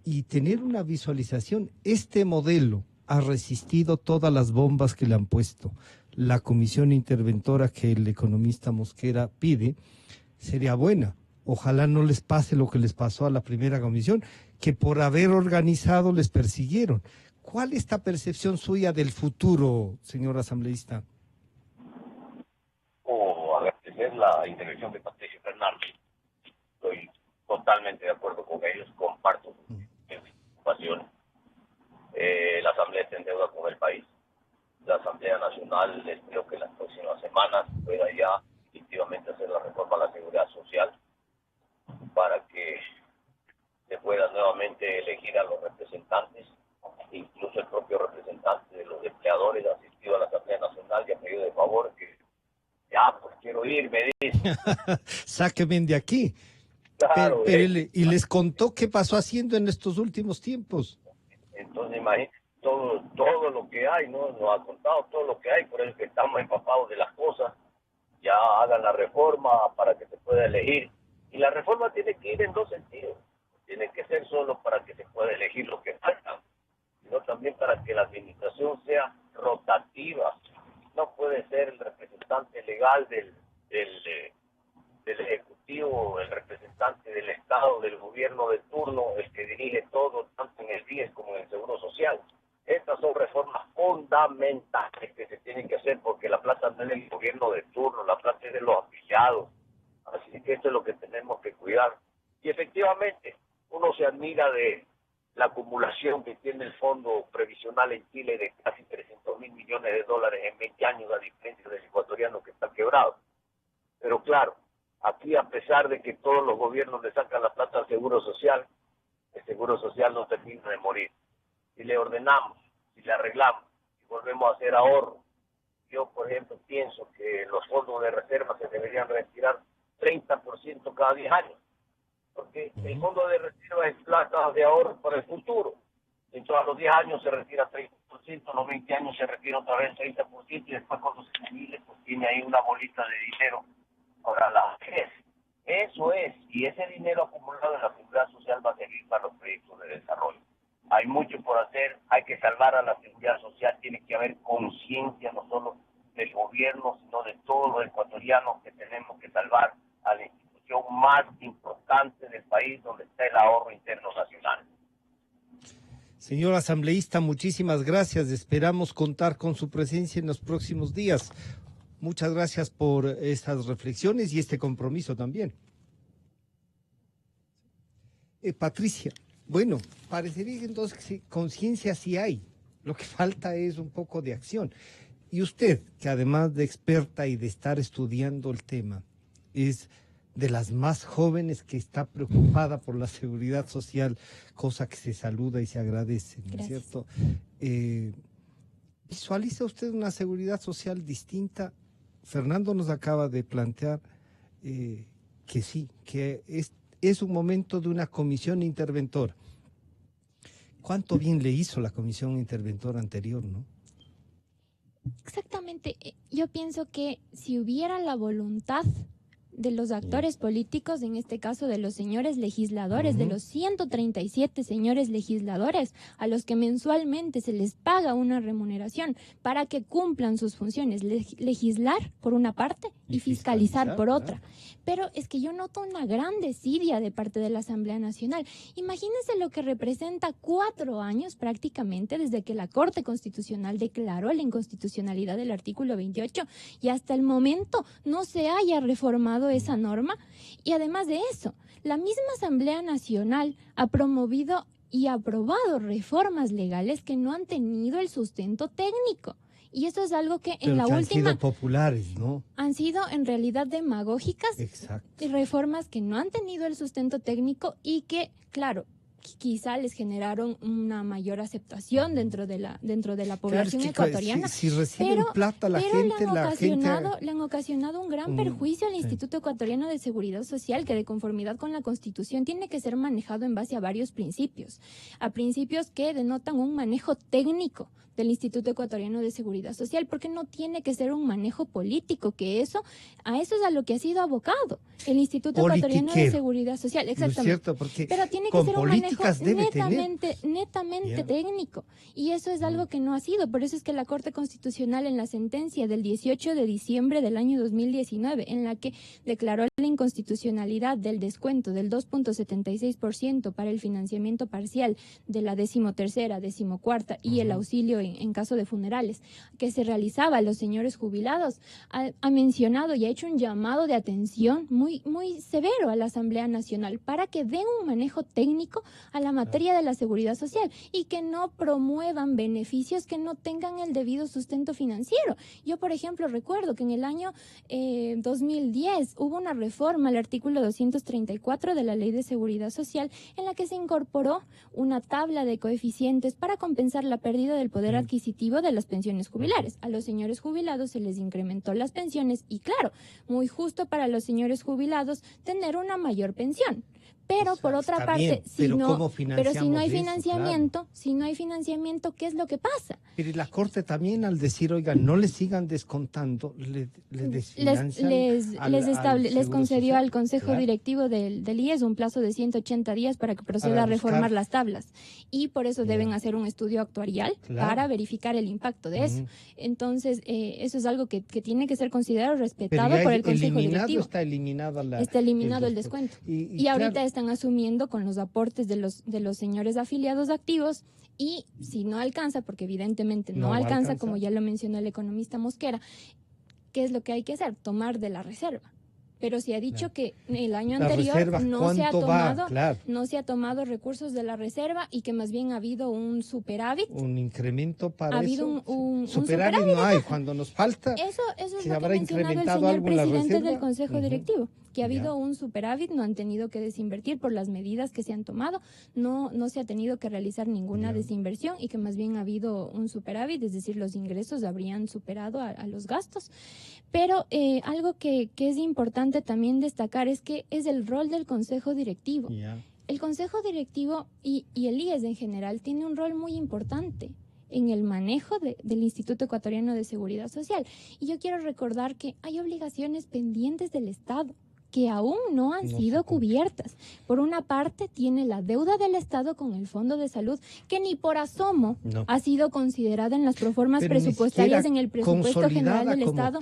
y tener una visualización. Este modelo ha resistido todas las bombas que le han puesto. La comisión interventora que el economista Mosquera pide sería buena. Ojalá no les pase lo que les pasó a la primera comisión, que por haber organizado les persiguieron. ¿Cuál es esta percepción suya del futuro, señor asambleísta? Agradecer la intervención de Patricio Fernández. Estoy totalmente de acuerdo con ellos, comparto su preocupación. La Asamblea está en deuda con el país. La Asamblea Nacional, espero que en las próximas semanas pueda ya efectivamente hacer la reforma a la seguridad social para que se pueda nuevamente elegir a los representantes. Incluso el propio representante de los empleadores ha asistido a la Asamblea Nacional y ha pedido de favor que ya, pues quiero ir, me dice. Sáquenme de aquí. Claro, y les contó qué pasó haciendo en estos últimos tiempos. Entonces, imagínate, todo lo que hay, ¿no? Nos ha contado todo lo que hay, por eso es que estamos empapados de las cosas. Ya hagan la reforma para que se pueda elegir. Y la reforma tiene que ir en 2 sentidos. Tiene que ser solo para que se pueda elegir lo que falta, sino también para que la administración sea rotativa. No puede ser el representante legal del Ejecutivo, el representante del Estado, del gobierno de turno, el que dirige todo, tanto en el BIES como en el Seguro Social. Estas son reformas fundamentales que se tienen que hacer porque la plata no es del gobierno de turno, la plata es de los afiliados. Así que esto es lo que tenemos que cuidar. Y efectivamente, uno se admira de la acumulación que tiene el Fondo Previsional en Chile de casi 300.000 millones de dólares en 20 años, a diferencia del ecuatoriano que está quebrado. Pero claro, aquí a pesar de que todos los gobiernos le sacan la plata al Seguro Social, el Seguro Social no termina de morir. Si le ordenamos, si le arreglamos, si volvemos a hacer ahorro, yo por ejemplo pienso que los fondos de reserva se deberían retirar 30% cada 10 años. Porque el fondo de reserva es plata de ahorro para el futuro. Entonces a los 10 años se retira 30%, a los 20 años se retira otra vez 30% y después cuando se jubile pues tiene ahí una bolita de dinero para la vejez. Eso es, y ese dinero acumulado en la seguridad social va a servir para los proyectos de desarrollo. Hay mucho por hacer, hay que salvar a la seguridad social, tiene que haber conciencia no solo del gobierno, sino de todos los ecuatorianos que tenemos que salvar a la institución más importante del país donde está el ahorro interno nacional. Señor asambleísta, muchísimas gracias. Esperamos contar con su presencia en los próximos días. Muchas gracias por estas reflexiones y este compromiso también. Patricia, bueno, parecería que entonces conciencia sí hay. Lo que falta es un poco de acción. Y usted, que además de experta y de estar estudiando el tema, es de las más jóvenes que está preocupada por la seguridad social, cosa que se saluda y se agradece, ¿no es cierto? ¿Visualiza usted una seguridad social distinta? Fernando nos acaba de plantear que sí, que es un momento de una comisión interventora. ¿Cuánto bien le hizo la comisión interventora anterior, no? Exactamente. Yo pienso que si hubiera la voluntad de los actores políticos, en este caso de los señores legisladores, de los 137 señores legisladores, a los que mensualmente se les paga una remuneración para que cumplan sus funciones, legislar por una parte y fiscalizar por otra. Pero es que yo noto una gran desidia de parte de la Asamblea Nacional. Imagínense lo que representa 4 años prácticamente desde que la Corte Constitucional declaró la inconstitucionalidad del artículo 28 y hasta el momento no se haya reformado esa norma. Y además de eso, la misma Asamblea Nacional ha promovido y aprobado reformas legales que no han tenido el sustento técnico. Y eso es algo que en la última... han sido populares, ¿no? Han sido en realidad demagógicas. Exacto. Y reformas que no han tenido el sustento técnico y que, claro, quizá les generaron una mayor aceptación dentro de la población ecuatoriana. Si reciben plata la gente... Le han ocasionado un gran perjuicio al Instituto Ecuatoriano de Seguridad Social, que de conformidad con la Constitución tiene que ser manejado en base a varios principios. A principios que denotan un manejo técnico del Instituto Ecuatoriano de Seguridad Social, porque no tiene que ser un manejo político, que a eso es a lo que ha sido abocado el Instituto Ecuatoriano de Seguridad Social. Exactamente. ¿No es cierto? Porque pero tiene que ser un manejo netamente Yeah. técnico, y eso es algo que no ha sido. Por eso es que la Corte Constitucional, en la sentencia del 18 de diciembre del año 2019, en la que declaró la inconstitucionalidad del descuento del 2.76% para el financiamiento parcial de la 13ª, 14ª y el auxilio en caso de funerales que se realizaba a los señores jubilados, ha mencionado y ha hecho un llamado de atención muy severo a la Asamblea Nacional para que den un manejo técnico a la materia de la seguridad social y que no promuevan beneficios que no tengan el debido sustento financiero. Yo, por ejemplo, recuerdo que en el año 2010 hubo una reforma al artículo 234 de la Ley de Seguridad Social, en la que se incorporó una tabla de coeficientes para compensar la pérdida del poder adquisitivo de las pensiones jubilares. A los señores jubilados se les incrementó las pensiones y, claro, muy justo para los señores jubilados tener una mayor pensión. Pero por otra parte, si no hay financiamiento, ¿qué es lo que pasa? Pero la Corte también, al decir, oiga, no le sigan descontando, les concedió al Consejo Directivo del IES un plazo de 180 días para que proceda a reformar las tablas. Y por eso deben hacer un estudio actuarial para verificar el impacto de eso. Entonces, eso es algo que tiene que ser considerado, respetado por el Consejo Directivo. Está eliminado el descuento. Y ahorita están asumiendo con los aportes de los señores afiliados activos, y si no alcanza, porque evidentemente no alcanza, como ya lo mencionó el economista Mosquera, ¿qué es lo que hay que hacer? Tomar de la reserva. Pero se ha dicho que el año anterior no se ha tomado recursos de la reserva y que más bien ha habido un superávit. Un incremento para eso. Ha habido un superávit no hay, cuando nos falta. Eso es se lo que ha habrá mencionado el incrementado señor algo en la presidente reserva. del Consejo Directivo, que ha habido un superávit, no han tenido que desinvertir por las medidas que se han tomado, no se ha tenido que realizar ninguna desinversión y que más bien ha habido un superávit, es decir, los ingresos habrían superado a los gastos. Pero algo que es importante también destacar es que es el rol del Consejo Directivo. El Consejo Directivo y el IES en general tiene un rol muy importante en el manejo del Instituto Ecuatoriano de Seguridad Social. Y yo quiero recordar que hay obligaciones pendientes del Estado que aún no han sido cubiertas. Por una parte, tiene la deuda del Estado con el Fondo de Salud, que ni por asomo ha sido considerada en las proformas presupuestarias en el presupuesto general del Estado.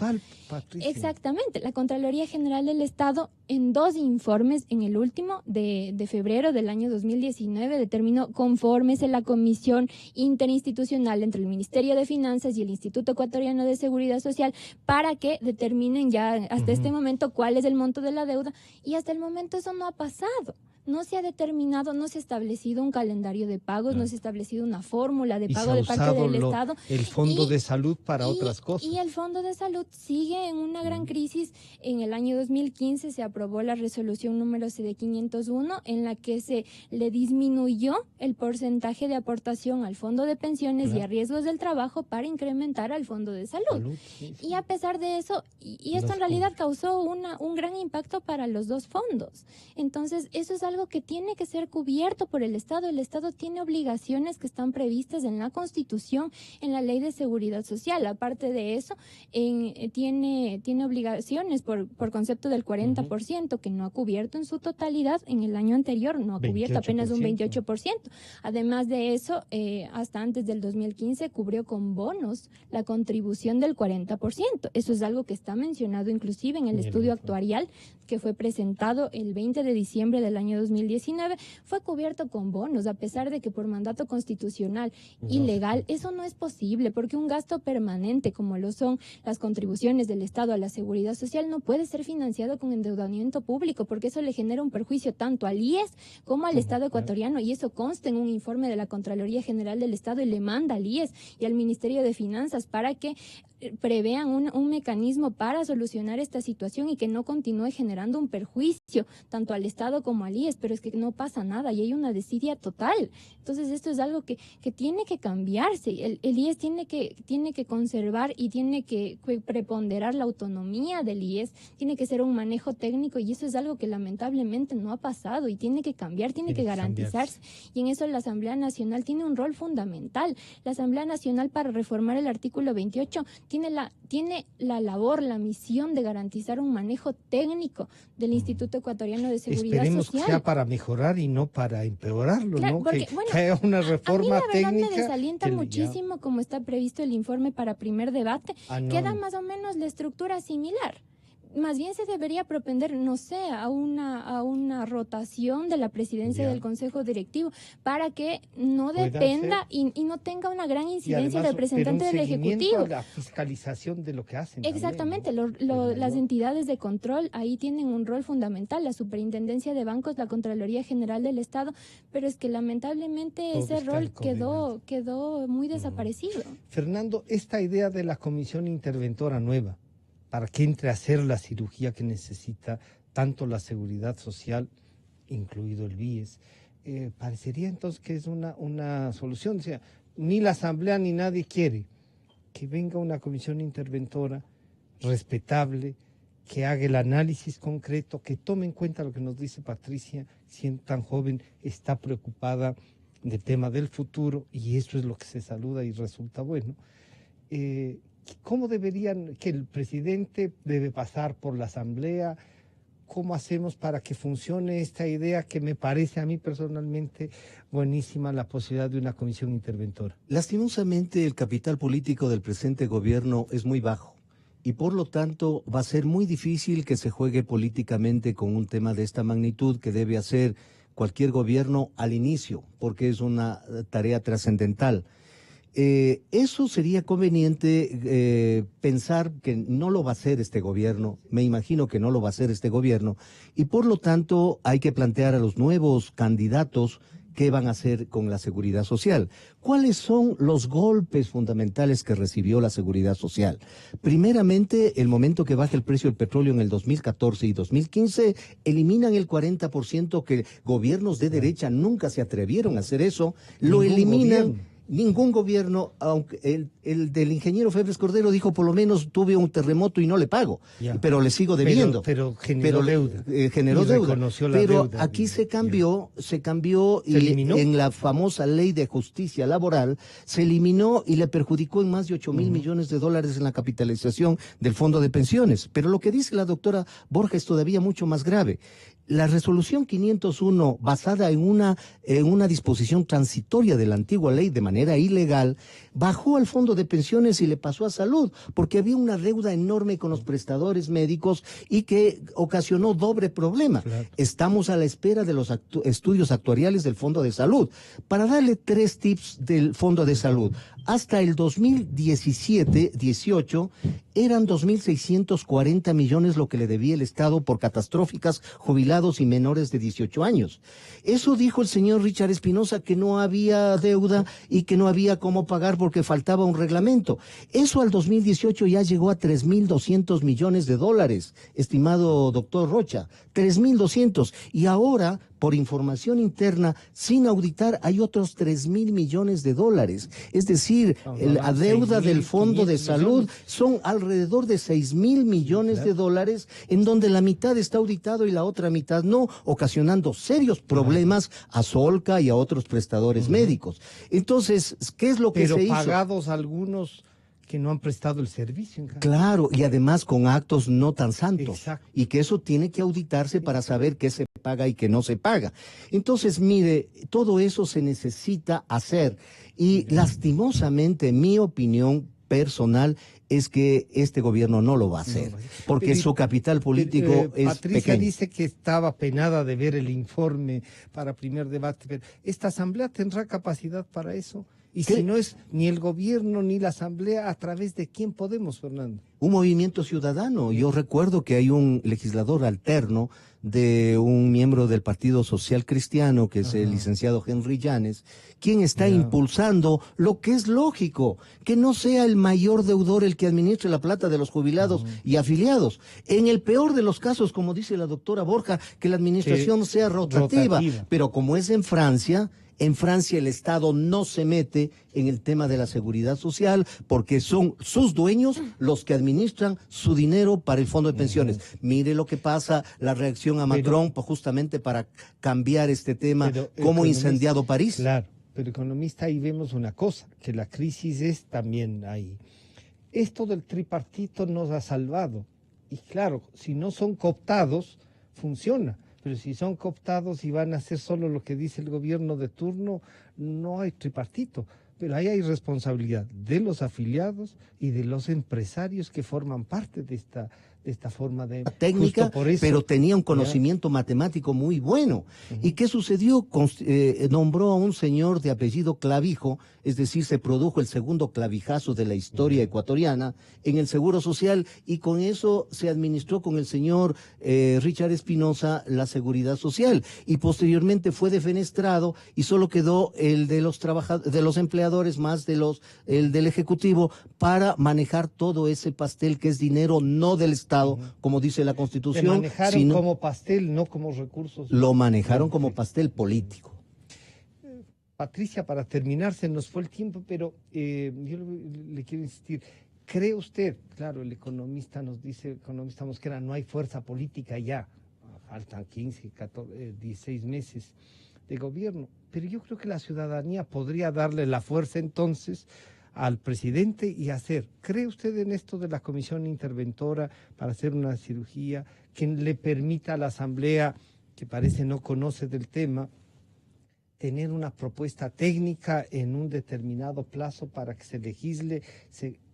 Exactamente. La Contraloría General del Estado, en 2 informes, en el último de febrero del año 2019, determinó conformes en la Comisión Interinstitucional entre el Ministerio de Finanzas y el Instituto Ecuatoriano de Seguridad Social para que determinen ya hasta este momento cuál es el monto de la deuda, y hasta el momento eso no ha pasado. no se ha determinado, no se ha establecido un calendario de pagos, no se ha establecido una fórmula de Y pago se ha de parte usado del Estado. el Fondo Y- de Salud para y- otras cosas. Y el Fondo de Salud sigue en una gran crisis. En el año 2015 se aprobó la resolución número CD 501 en la que se le disminuyó el porcentaje de aportación al Fondo de Pensiones y a riesgos del trabajo para incrementar al Fondo de Salud. Salud, sí, sí. Y a pesar de eso, y esto Los en realidad causó un gran impacto para los dos fondos. Entonces, eso es algo que tiene que ser cubierto por el Estado. El Estado tiene obligaciones que están previstas en la Constitución, en la Ley de Seguridad Social. Aparte de eso, tiene obligaciones por concepto del 40%, que no ha cubierto en su totalidad en el año anterior, no ha cubierto apenas un 28%. Además de eso, hasta antes del 2015 cubrió con bonos la contribución del 40%. Eso es algo que está mencionado inclusive en el estudio actuarial que fue presentado el 20 de diciembre del año 2019, fue cubierto con bonos, a pesar de que por mandato constitucional y legal eso no es posible, porque un gasto permanente como lo son las contribuciones del Estado a la Seguridad Social no puede ser financiado con endeudamiento público, porque eso le genera un perjuicio tanto al IES como al Estado ecuatoriano, y eso consta en un informe de la Contraloría General del Estado y le manda al IES y al Ministerio de Finanzas para que prevean un mecanismo para solucionar esta situación y que no continúe generando un perjuicio tanto al Estado como al IES, pero es que no pasa nada y hay una desidia total. Entonces esto es algo que tiene que cambiarse. El IES tiene que conservar y tiene que preponderar la autonomía del IES, tiene que ser un manejo técnico, y eso es algo que lamentablemente no ha pasado y tiene que cambiar, tiene que garantizarse. Y en eso la Asamblea Nacional tiene un rol fundamental. La Asamblea Nacional, para reformar el artículo 28, tiene la labor, la misión de garantizar un manejo técnico del Instituto Ecuatoriano de Seguridad Esperemos Social. que sea para mejorar y no para empeorarlo, Claro, ¿no? porque, Que bueno, haya una a mí reforma la verdad técnica. me desalienta que ya- muchísimo como está previsto el informe para primer debate. No, Queda más o menos la estructura similar. Más bien se debería propender, no sé, a una rotación de la presidencia Ya. del Consejo Directivo para que no Pueda dependa ser. y no tenga una gran y incidencia además, el representante pero un del seguimiento Ejecutivo. a la fiscalización de lo que hacen. también, Exactamente, ¿no? las Pero entidades de control ahí tienen un rol fundamental, la Superintendencia de Bancos, la Contraloría General del Estado, pero es que lamentablemente Todo ese está rol en coordinación. quedó muy desaparecido. Fernando, esta idea de la comisión interventora nueva, para que entre a hacer la cirugía que necesita tanto la seguridad social, incluido el BIES, parecería entonces que es una solución. O sea, ni la Asamblea ni nadie quiere que venga una comisión interventora respetable, que haga el análisis concreto, que tome en cuenta lo que nos dice Patricia, siendo tan joven, está preocupada del tema del futuro, y eso es lo que se saluda y resulta bueno. ¿Cómo deberían, que el presidente debe pasar por la Asamblea? ¿Cómo hacemos para que funcione esta idea que me parece a mí personalmente buenísima, la posibilidad de una comisión interventora? Lastimosamente, el capital político del presente gobierno es muy bajo y por lo tanto va a ser muy difícil que se juegue políticamente con un tema de esta magnitud que debe hacer cualquier gobierno al inicio, porque es una tarea trascendental. Eso sería conveniente pensar que no lo va a hacer este gobierno, me imagino que no lo va a hacer este gobierno, y por lo tanto hay que plantear a los nuevos candidatos qué van a hacer con la seguridad social. ¿Cuáles son los golpes fundamentales que recibió la seguridad social? Primeramente, el momento que baja el precio del petróleo en el 2014 y 2015, eliminan el 40% que gobiernos de derecha nunca se atrevieron a hacer eso, lo Ningún eliminan. gobierno. Ningún gobierno, aunque el del ingeniero Febres Cordero dijo, por lo menos tuve un terremoto y no le pago, Ya. pero le sigo debiendo. Pero generó deuda. Generó Y deuda. reconoció la Pero deuda. aquí se cambió ¿Se y eliminó? en la famosa ley de justicia laboral se eliminó y le perjudicó en más de 8.000 millones de dólares en la capitalización del fondo de pensiones. Pero lo que dice la doctora Borja es todavía mucho más grave. La resolución 501, basada en una disposición transitoria de la antigua ley de manera ilegal, bajó al fondo de pensiones y le pasó a salud, porque había una deuda enorme con los prestadores médicos y que ocasionó doble problema. Claro. Estamos a la espera de los estudios actuariales del Fondo de Salud. Para darle 3 tips del Fondo de Salud. hasta el 2017-18 eran 2.640 millones lo que le debía el Estado por catastróficas, jubilados y menores de 18 años. Eso dijo el señor Richard Espinosa, que no había deuda y que no había cómo pagar porque faltaba un reglamento. Eso al 2018 ya llegó a 3.200 millones de dólares, estimado doctor Rocha, 3.200. Y ahora, por información interna, sin auditar, hay otros 3.000 millones de dólares. Es decir, la deuda del Fondo de Salud son alrededor de 6.000 millones de dólares, en donde la mitad está auditado y la otra mitad no, ocasionando serios problemas a Solca y a otros prestadores médicos. Entonces, ¿qué es lo que se hizo? Pero pagados algunos que no han prestado el servicio. En Claro, y además con actos no tan santos. Exacto. Y que eso tiene que auditarse para saber qué se paga y qué no se paga. Entonces, mire, todo eso se necesita hacer. Y lastimosamente, mi opinión personal es que este gobierno no lo va a hacer, porque Pero, su capital político es Patricia pequeño. dice que estaba penada de ver el informe para primer debate, pero ¿esta asamblea tendrá capacidad para eso? Y ¿Qué? si no es ni el gobierno ni la asamblea, ¿a través de quién podemos, Fernando? Un movimiento ciudadano. Yo recuerdo que hay un legislador alterno de un miembro del Partido Social Cristiano, que es el licenciado Henry Llanes, quien está impulsando lo que es lógico, que no sea el mayor deudor el que administre la plata de los jubilados y afiliados. En el peor de los casos, como dice la doctora Borja, que la administración sea rotativa. Pero como es en Francia el Estado no se mete en el tema de la seguridad social porque son sus dueños los que administran su dinero para el fondo de pensiones. Mire lo que pasa, la reacción a Macron justamente para cambiar este tema, como incendiado París. Claro, pero economista, ahí vemos una cosa, que la crisis es también ahí. Esto del tripartito nos ha salvado. Y claro, si no son cooptados, funciona. Pero si son cooptados y van a hacer solo lo que dice el gobierno de turno, no hay tripartito. Pero ahí hay responsabilidad de los afiliados y de los empresarios que forman parte de esta forma de técnica, por eso, pero tenía un conocimiento matemático muy bueno. ¿Y qué sucedió? Nombró a un señor de apellido Clavijo, es decir, se produjo el segundo clavijazo de la historia ecuatoriana en el Seguro Social, y con eso se administró con el señor Richard Espinosa la Seguridad Social, y posteriormente fue defenestrado y solo quedó el de los de los empleadores más el del Ejecutivo para manejar todo ese pastel que es dinero no del Estado, como dice la Constitución. Lo manejaron como pastel, no como recursos. Lo manejaron como pastel político. Patricia, para terminar, se nos fue el tiempo, pero yo le quiero insistir. ¿Cree usted? Claro, el economista nos dice, economista Mosquera, no hay fuerza política ya. Faltan 15, 14, 16 meses de gobierno. Pero yo creo que la ciudadanía podría darle la fuerza entonces al presidente y hacer. ¿Cree usted en esto de la comisión interventora para hacer una cirugía que le permita a la asamblea, que parece no conoce del tema, tener una propuesta técnica en un determinado plazo para que se legisle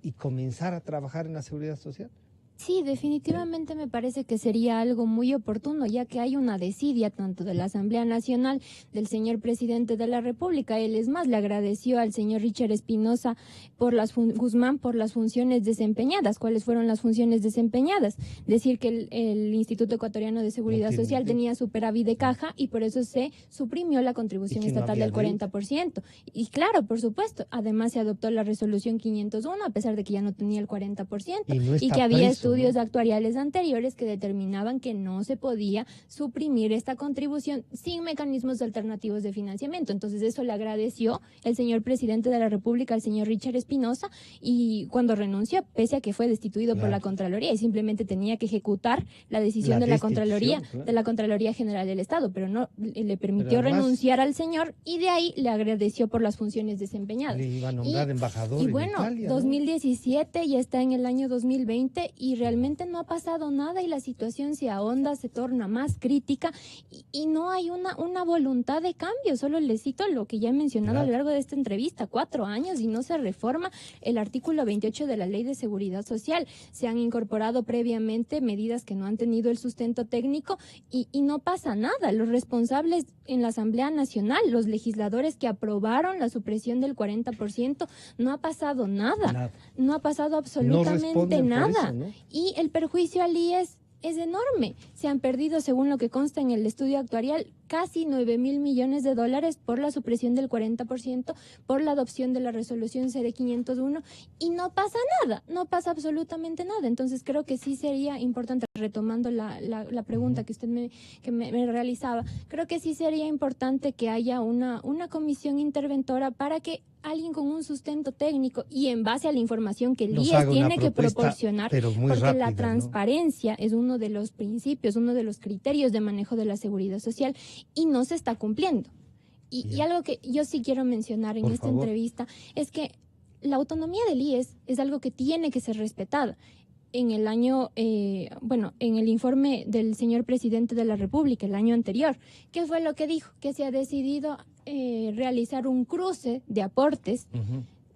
y comenzar a trabajar en la seguridad social? Sí, definitivamente me parece que sería algo muy oportuno, ya que hay una desidia tanto de la Asamblea Nacional, del señor presidente de la República. Él, es más, le agradeció al señor Richard Espinosa Guzmán por las funciones desempeñadas. ¿Cuáles fueron las funciones desempeñadas? Decir que el Instituto Ecuatoriano de Seguridad Social tenía superávit de caja y por eso se suprimió la contribución estatal del 40%. Y claro, por supuesto, además se adoptó la resolución 501, a pesar de que ya no tenía el 40%, y que había estudios actuariales anteriores que determinaban que no se podía suprimir esta contribución sin mecanismos alternativos de financiamiento. Entonces eso le agradeció el señor presidente de la República, el señor Richard Espinosa, y cuando renunció, pese a que fue destituido por la Contraloría y simplemente tenía que ejecutar la decisión de la Contraloría, de la Contraloría General del Estado, pero no le permitió renunciar al señor, y de ahí le agradeció por las funciones desempeñadas. Le iba a nombrar embajador y en bueno, Italia, 2017 ya está en el año 2020 y realmente no ha pasado nada y la situación se ahonda, se torna más crítica y no hay una voluntad de cambio. Solo les cito lo que ya he mencionado a lo largo de esta entrevista: 4 años y no se reforma el artículo 28 de la Ley de Seguridad Social. Se han incorporado previamente medidas que no han tenido el sustento técnico y no pasa nada. Los responsables en la Asamblea Nacional, los legisladores que aprobaron la supresión del 40%, no ha pasado nada. No ha pasado absolutamente nada. ¿No? Y el perjuicio al IES es enorme. Se han perdido, según lo que consta en el estudio actuarial, casi 9.000 millones de dólares por la supresión del 40%, por la adopción de la resolución CD 501, y no pasa nada, no pasa absolutamente nada. Entonces creo que sí sería importante, retomando la pregunta que usted me realizaba, creo que sí sería importante que haya una comisión interventora para que alguien con un sustento técnico y en base a la información que el Nos IES haga una tiene que propuesta, proporcionar, pero muy porque rápida, la ¿no? transparencia es uno de los principios, uno de los criterios de manejo de la seguridad social, y no se está cumpliendo. Y algo que yo sí quiero mencionar en Por esta favor. entrevista es que la autonomía del IES es algo que tiene que ser respetada. En el año, en el informe del señor presidente de la República, el año anterior, ¿qué fue lo que dijo? Que se ha decidido realizar un cruce de aportes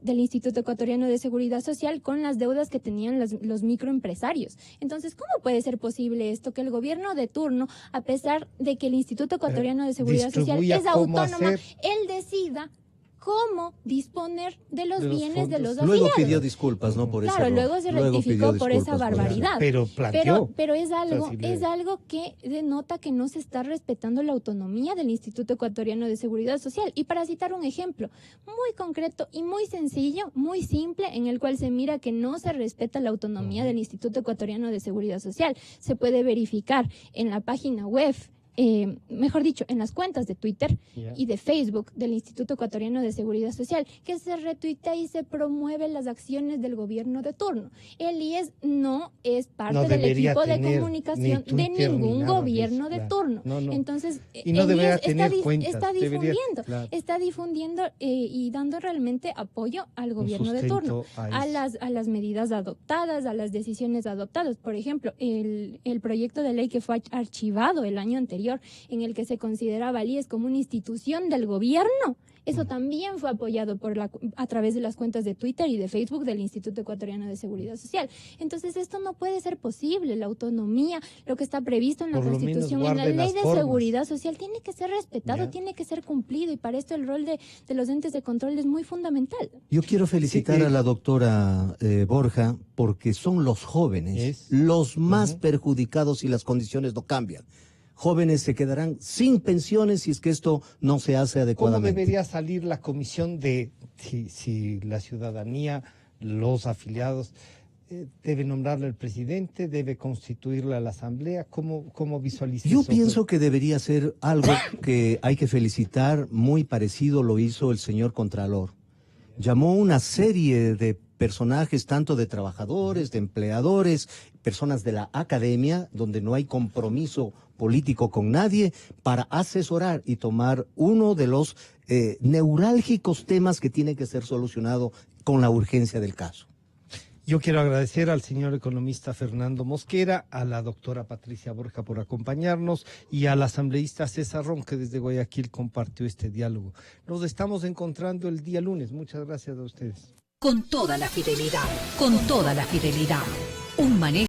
del Instituto Ecuatoriano de Seguridad Social con las deudas que tenían los microempresarios. Entonces, ¿cómo puede ser posible esto? Que el gobierno de turno, a pesar de que el Instituto Ecuatoriano de Seguridad Social distribuya es cómo autónoma, hacer. él decida cómo disponer de los bienes de los Luego afiliados. pidió disculpas, ¿no? Por ese Claro, error. luego se Luego rectificó pidió por esa disculpas por barbaridad. Pero planteó. Pero es algo, sí le- es algo que denota que no se está respetando la autonomía del Instituto Ecuatoriano de Seguridad Social. Y para citar un ejemplo muy concreto y muy sencillo, muy simple, en el cual se mira que no se respeta la autonomía del Instituto Ecuatoriano de Seguridad Social, se puede verificar en la página web, mejor dicho, en las cuentas de Twitter y de Facebook del Instituto Ecuatoriano de Seguridad Social, que se retuitea y se promueve las acciones del gobierno de turno. El IES no es parte No del debería equipo de tener comunicación ni de Twitter ni ningún nada de gobierno eso, de claro. turno. No, no. Entonces, Y no el debería IES tener cuentas, está debería, difundiendo, claro. está difundiendo y dando realmente apoyo al gobierno de turno, sustento a eso. a las medidas adoptadas, a las decisiones adoptadas. Por ejemplo, el proyecto de ley que fue archivado el año anterior, en el que se consideraba al IES como una institución del gobierno, eso también fue apoyado a través de las cuentas de Twitter y de Facebook del Instituto Ecuatoriano de Seguridad Social. Entonces, esto no puede ser posible. La autonomía, lo que está previsto en la Por lo menos Constitución, en la guarde Ley las de formas. Seguridad Social, tiene que ser respetado, Ya. tiene que ser cumplido, y para esto el rol de los entes de control es muy fundamental. Yo quiero felicitar Sí, a la doctora Borja porque son los jóvenes los más perjudicados si las condiciones no cambian. Jóvenes se quedarán sin pensiones si es que esto no se hace ¿Cómo adecuadamente. debería salir la comisión de si la ciudadanía, los afiliados, debe nombrarle el presidente, debe constituirla la asamblea? ¿Cómo visualiza Yo eso? pienso que debería ser algo que hay que felicitar, muy parecido lo hizo el señor Contralor. Llamó una serie de personajes, tanto de trabajadores, de empleadores, personas de la academia, donde no hay compromiso político con nadie, para asesorar y tomar uno de los neurálgicos temas que tiene que ser solucionado con la urgencia del caso. Yo quiero agradecer al señor economista Fernando Mosquera, a la doctora Patricia Borja por acompañarnos y al asambleísta César Ron, que desde Guayaquil compartió este diálogo. Nos estamos encontrando el día lunes. Muchas gracias a ustedes. Con toda la fidelidad, con toda la fidelidad. Un manejo